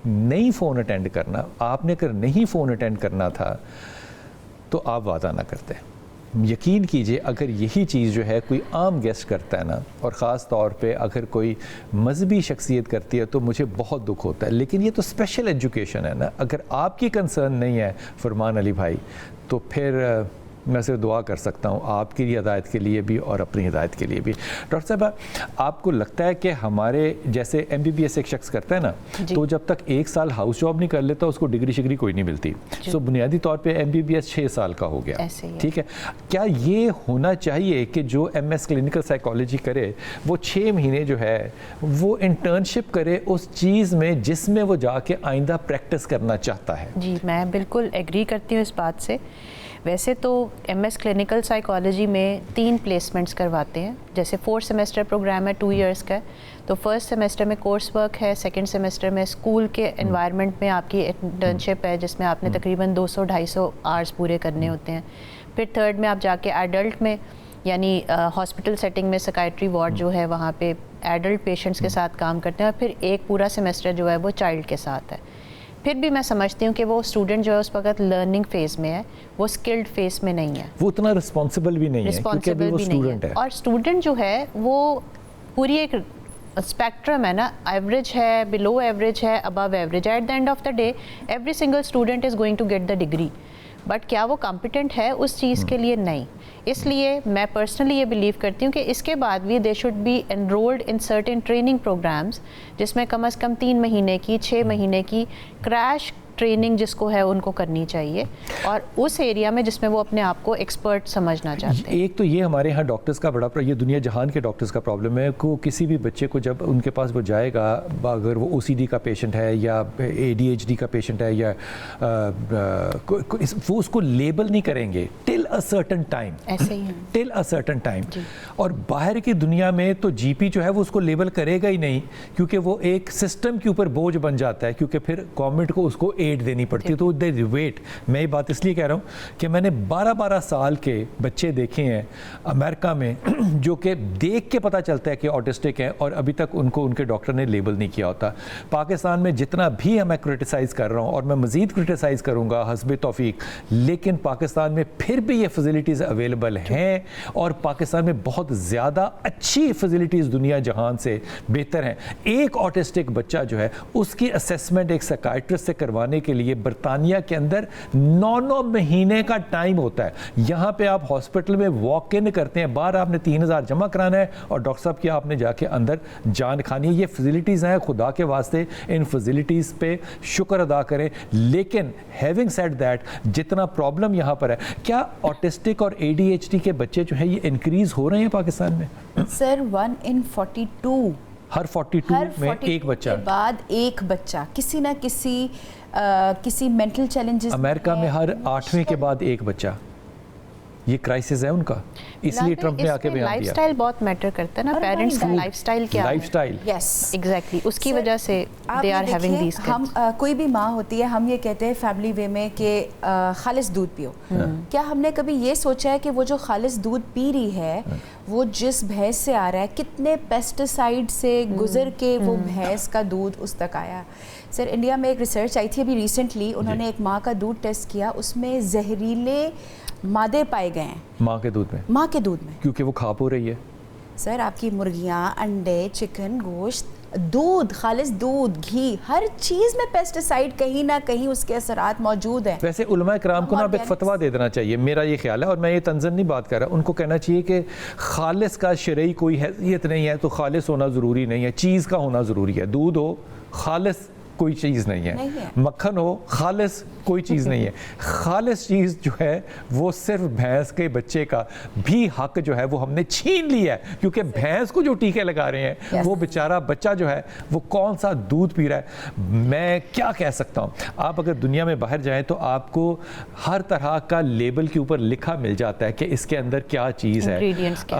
نہیں فون اٹینڈ کرنا. آپ نے اگر نہیں فون اٹینڈ کرنا تھا تو آپ وعدہ نہ کرتے. یقین کیجئے اگر یہی چیز جو ہے کوئی عام گیسٹ کرتا ہے نا, اور خاص طور پہ اگر کوئی مذہبی شخصیت کرتی ہے تو مجھے بہت دکھ ہوتا ہے. لیکن یہ تو اسپیشل ایجوکیشن ہے نا, اگر آپ کی کنسرن نہیں ہے فرمان علی بھائی تو پھر میں صرف دعا کر سکتا ہوں آپ کی ہدایت کے لیے بھی اور اپنی ہدایت کے لیے بھی. ڈاکٹر صاحبہ, آپ کو لگتا ہے کہ ہمارے جیسے MBBS ایک شخص کرتا ہے نا, تو جب تک 1 سال ہاؤس جاب نہیں کر لیتا اس کو ڈگری شگری کوئی نہیں ملتی. سو بنیادی طور پہ MBBS 6 سال کا ہو گیا, ٹھیک ہے. کیا یہ ہونا چاہیے کہ جو MS کلینکل سائیکالوجی کرے وہ 6 مہینے جو ہے وہ انٹرنشپ کرے اس چیز میں جس میں وہ جا کے آئندہ پریکٹس کرنا چاہتا ہے؟ جی, میں بالکل ایگری کرتی ہوں اس بات سے. ویسے تو MS کلینکل سائیکالوجی میں 3 پلیسمنٹس کرواتے ہیں. جیسے 4 سیمسٹر پروگرام ہے, 2 ایئرس کا ہے, تو فرسٹ سیمسٹر میں کورس ورک ہے, سیکنڈ سیمسٹر میں اسکول کے انوائرمنٹ میں آپ کی انٹرنشپ ہے جس میں آپ نے تقریباً 200-250 آورس پورے کرنے ہوتے ہیں. پھر تھرڈ میں آپ جا کے ایڈلٹ میں یعنی ہاسپٹل سیٹنگ میں سکائٹری وارڈ جو ہے وہاں پہ ایڈلٹ پیشنٹس کے ساتھ کام کرتے ہیں, اور پھر ایک پورا سیمسٹر جو ہے وہ چائلڈ کے ساتھ ہے. پھر بھی میں سمجھتی ہوں کہ وہ اسٹوڈنٹ جو ہے اس وقت لرننگ فیز میں ہے, وہ اسکلڈ فیز میں نہیں ہے, وہ اتنا رسپانسبل بھی نہیں ہے کیونکہ ابھی وہ اسٹوڈنٹ ہے. اور اسٹوڈنٹ جو ہے وہ پوری ایک اسپیکٹرم ہے نا, ایوریج ہے, بلو ایوریج ہے, above average. At the end of the day every single student is going to get the degree, but کیا وہ کمپیٹنٹ ہے اس چیز کے لیے؟ نہیں. اس لیے میں پرسنلی یہ بلیو کرتی ہوں کہ اس کے بعد بھی they should be enrolled in certain training programs جس میں کم از کم 3 مہینے کی 6 مہینے کی کریش ٹریننگ جس کو ہے ان کو کرنی چاہیے, اور اس ایریا میں جس میں وہ اپنے آپ کو ایکسپرٹ سمجھنا چاہتے ہیں. ایک تو یہ ہمارے ہاں ڈاکٹرز کا بڑا یہ دنیا جہان کے ڈاکٹرز کا پرابلم ہے کہ کسی بھی بچے کو جب ان کے پاس وہ جائے گا, اگر وہ OCD کا پیشنٹ ہے یا ADHD کا پیشنٹ ہے یا وہ اس کو لیبل نہیں کریں گے ٹل اے سرٹن ٹائم, ایسے ہی ٹل اے سرٹن ٹائم. اور باہر کی دنیا میں تو GP جو ہے وہ اس کو لیبل کرے گا ہی نہیں, کیونکہ وہ ایک سسٹم کے اوپر بوجھ بن جاتا ہے, کیونکہ پھر گورنمنٹ کو اس کو ایڈ دینی پڑتی ہے. تو دے ویٹ. میں یہ بات اس لیے کہہ رہا ہوں کہ میں نے 12 سال کے بچے دیکھے ہیں امریکہ میں جو کہ دیکھ کے پتہ چلتا ہے کہ آٹسٹک ہیں, اور ابھی تک ان کو ان کے ڈاکٹر نے لیبل نہیں کیا ہوتا. پاکستان میں جتنا بھی میں کرٹیسائز کر رہا ہوں, اور میں مزید کرٹیسائز کروں گا حسب توفیق, لیکن پاکستان میں پھر بھی یہ فیسلٹیز اویلیبل ہیں اور پاکستان میں بہت زیادہ اچھی فیسلٹیز دنیا جہان سے بہتر ہیں. ایک آٹسٹک بچہ جو ہے اس کی اسیسمنٹ ایک سائیکائٹرسٹ سے کروانے کے لیے برطانیہ کے اندر 9 مہینے کا ٹائم ہوتا ہے. یہاں پہ آپ ہاسپٹل میں واک ان کرتے ہیں, باہر آپ نے 3000 جمع کرانا ہے اور ڈاکٹر صاحب کی آپ نے جا کے اندر جان کھانی ہے. یہ فیسلٹیز ہیں, خدا کے واسطے ان فیسلٹیز پہ شکر ادا کریں. لیکن ہیونگ سیڈ دیٹ, جتنا پرابلم یہاں پر ہے, کیا آٹسٹک اور ADHD کے بچے جو ہیں یہ انکریز ہو رہے ہیں پاکستان میں؟ سر 1 in 42 ہر 42 میں ایک بچہ کے بعد ایک بچہ کسی نہ کسی مینٹل چیلنجز. امریکہ میں ہر 8ویں کے بعد ایک بچہ. یہ کرائسس ہے ان کا, اس لیے ٹرمپ نے آ کے بیان دیا. لائف سٹائل بہت میٹر کرتا ہے نا, پیرنٹس کا لائف سٹائل کیا ہے, لائف سٹائل. یس ایگزیکٹلی, اس کی وجہ سے دے آر ہیونگ دیز. ہم کوئی بھی ماں ہوتی ہے, ہم یہ کہتے ہیں فیملی وے میں کہ خالص دودھ پیو. کیا ہم نے کبھی یہ سوچا ہے کہ وہ جو خالص دودھ پی رہی ہے وہ جس بھینس سے آ رہا ہے, کتنے پیسٹیسائڈ سے گزر کے وہ بھینس کا دودھ اس تک آیا. سر انڈیا میں ایک ریسرچ آئی تھی ابھی ریسنٹلی, انہوں نے ایک ماں کا دودھ ٹیسٹ کیا, اس میں زہریلے مادے پائے گئے ہیں ماں کے دودھ میں, کیونکہ وہ کھا پو رہی ہے. سر آپ کی مرغیاں, انڈے, چکن, گوشت, دودھ, خالص دودھ, گھی, ہر چیز میں پیسٹیسائڈ کہیں نہ کہیں اس کے اثرات موجود ہیں. ویسے علماء کرام کو نا اب ایک فتویٰ دے دینا چاہیے, میرا یہ خیال ہے, اور میں یہ تنزن نہیں بات کر رہا, ان کو کہنا چاہیے کہ خالص کا شرعی کوئی حیثیت نہیں ہے تو خالص ہونا ضروری نہیں ہے, چیز کا ہونا ضروری ہے. دودھ ہو خالص کوئی چیز نہیں ہے, مکھن ہو خالص کوئی چیز نہیں ہے. خالص چیز جو ہے وہ صرف بھینس کے بچے کا بھی حق جو ہے وہ ہم نے چھین لیا ہے, کیونکہ بھینس کو جو ٹیکے لگا رہے ہیں وہ بیچارہ بچہ جو ہے وہ کون سا دودھ پی رہا ہے. میں کیا کہہ سکتا ہوں, آپ اگر دنیا میں باہر جائیں تو آپ کو ہر طرح کا لیبل کے اوپر لکھا مل جاتا ہے کہ اس کے اندر کیا چیز ہے,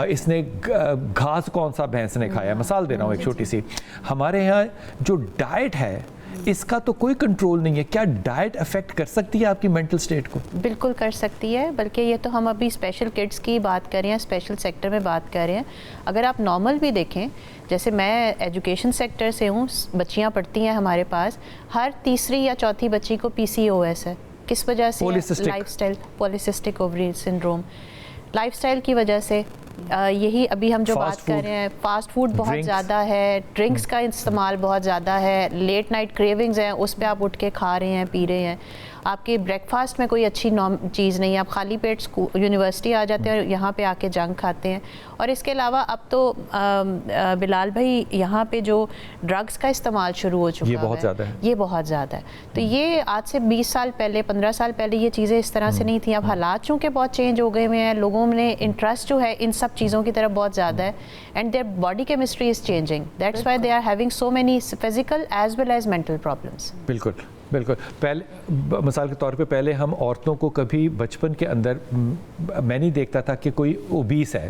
اس نے گھاس کون سا بھینس نے کھایا. مثال دے رہا ہوں ایک چھوٹی سی, ہمارے یہاں جو ڈائٹ ہے اس کا تو کوئی کنٹرول نہیں ہے. کیا ڈائٹ افیکٹ کر سکتی ہے آپ کی مینٹل سٹیٹ کو؟ بالکل کر سکتی ہے, بلکہ یہ تو ہم ابھی اسپیشل کڈس کی بات کر رہے ہیں, اسپیشل سیکٹر میں بات کر رہے ہیں. اگر آپ نارمل بھی دیکھیں, جیسے میں ایجوکیشن سیکٹر سے ہوں, بچیاں پڑھتی ہیں ہمارے پاس, ہر تیسری یا چوتھی بچی کو PCOS ہے. کس وجہ سے؟ Life style, polycystic ovary syndrome, life style کی وجہ سے. یہی ابھی ہم جو بات کر رہے ہیں, فاسٹ فوڈ بہت زیادہ ہے, ڈرنکس کا استعمال بہت زیادہ ہے, لیٹ نائٹ کریونگز ہیں, اس پہ آپ اٹھ کے کھا رہے ہیں, پی رہے ہیں. آپ کے بریک فاسٹ میں کوئی اچھی چیز نہیں ہے, آپ خالی پیٹ یونیورسٹی آ جاتے ہیں اور یہاں پہ آ کے جنک کھاتے ہیں. اور اس کے علاوہ اب تو بلال بھائی یہاں پہ جو ڈرگس کا استعمال شروع ہو چکا ہے, یہ بہت زیادہ ہے. تو یہ آج سے 20 سال پہلے, 15 سال پہلے یہ چیزیں اس طرح سے نہیں تھیں. اب حالات چونکہ بہت چینج ہو گئے ہوئے ہیں, لوگوں میں انٹرسٹ جو ہے ان سب چیزوں کی طرف بہت زیادہ ہے, and their body chemistry is changing, that's why they are having so many physical as well as mental problems. بالکل بالکل. پہلے مثال کے طور پہ پہلے ہم عورتوں کو کبھی بچپن کے اندر میں نہیں دیکھتا تھا کہ کوئی اوبیس ہے,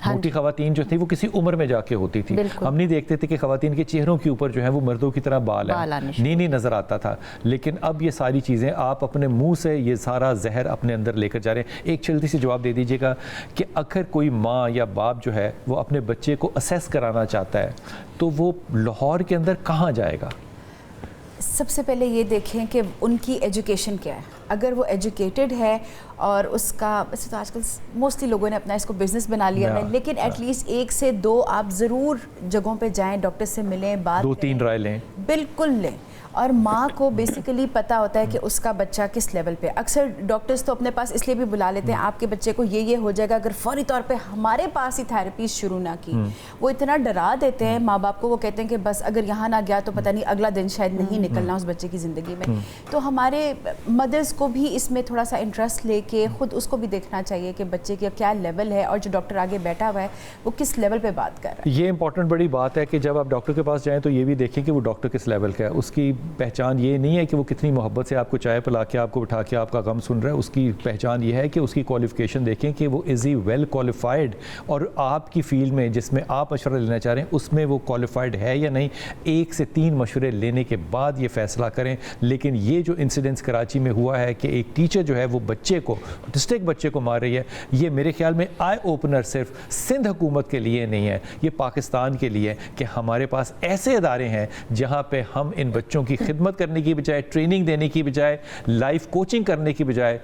موٹی خواتین جو تھی وہ کسی عمر میں جا کے ہوتی تھی. ہم نہیں دیکھتے تھے کہ خواتین کے چہروں کے اوپر جو ہے وہ مردوں کی طرح بال ہیں, نہیں نظر آتا تھا. لیکن اب یہ ساری چیزیں آپ اپنے منہ سے یہ سارا زہر اپنے اندر لے کر جا رہے ہیں. ایک جلدی سے جواب دے دیجیے گا کہ اگر کوئی ماں یا باپ جو ہے وہ اپنے بچے کو اسیس کرانا چاہتا ہے تو وہ لاہور کے اندر کہاں جائے گا؟ سب سے پہلے یہ دیکھیں کہ ان کی ایجوکیشن کیا ہے. اگر وہ ایجوکیٹڈ ہے اور اس کا, ویسے تو آج کل موسٹلی لوگوں نے اپنا اس کو بزنس بنا لیا ہے, لیکن ایٹ لیسٹ 1 سے 2 آپ ضرور جگہوں پہ جائیں, ڈاکٹر سے ملیں, بات 2-3 رائے لیں, بالکل لیں. اور ماں کو بیسیکلی پتہ ہوتا ہے کہ اس کا بچہ کس لیول پہ. اکثر ڈاکٹرز تو اپنے پاس اس لیے بھی بلا لیتے ہیں, آپ کے بچے کو یہ ہو جائے گا, اگر فوری طور پہ ہمارے پاس ہی تھیراپیز شروع نہ کی. وہ اتنا ڈرا دیتے ہیں ماں باپ کو, وہ کہتے ہیں کہ بس اگر یہاں نہ گیا تو پتہ نہیں اگلا دن شاید نہیں نکلنا اس بچے کی زندگی میں. تو ہمارے مدرس کو بھی اس میں تھوڑا سا انٹرسٹ لے کے خود اس کو بھی دیکھنا چاہیے کہ بچے کا کیا لیول ہے, اور جو ڈاکٹر آگے بیٹھا ہوا ہے وہ کس لیول پہ بات کر رہا ہے. یہ امپورٹنٹ بڑی بات ہے کہ جب آپ ڈاکٹر کے پاس جائیں تو یہ بھی دیکھیں کہ وہ ڈاکٹر کس لیول کا ہے. اس کی پہچان یہ نہیں ہے کہ وہ کتنی محبت سے آپ کو چائے پلا کے آپ کو بٹھا کے آپ کا غم سن رہا ہے. اس کی پہچان یہ ہے کہ اس کی کوالیفیکیشن دیکھیں کہ وہ از ہی ویل کوالیفائڈ, اور آپ کی فیلڈ میں جس میں آپ مشورہ لینا چاہ رہے ہیں اس میں وہ کوالیفائڈ ہے یا نہیں. 1 سے 3 مشورے لینے کے بعد یہ فیصلہ کریں. لیکن یہ جو انسیڈنٹس کراچی میں ہوا ہے کہ ایک ٹیچر جو ہے وہ بچے کو آٹسٹک بچے کو مار رہی ہے، یہ میرے خیال میں آئی اوپنر صرف سندھ حکومت کے لیے نہیں ہے، یہ پاکستان کے لیے کہ ہمارے پاس ایسے ادارے ہیں جہاں پہ ہم ان بچوں کی خدمت کرنے کی بجائے، ٹریننگ دینے کی بجائے، لائف کوچنگ کرنے کی بجائے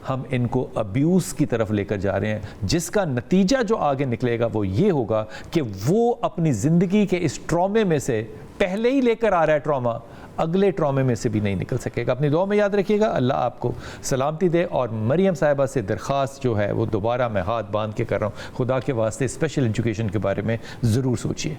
ہم ان کو ابیوز کی طرف لے کر جا رہے ہیں، جس کا نتیجہ جو آگے نکلے گا وہ یہ ہوگا کہ وہ اپنی زندگی کے اس ٹرامے میں سے پہلے ہی لے کر آ رہا ہے ٹراما، اگلے ٹرامے میں سے بھی نہیں نکل سکے گا۔ اپنی دعا میں یاد رکھیے گا، اللہ آپ کو سلامتی دے۔ اور مریم صاحبہ سے درخواست جو ہے وہ دوبارہ میں ہاتھ باندھ کے کر رہا ہوں، خدا کے واسطے اسپیشل ایجوکیشن کے بارے میں ضرور سوچیے۔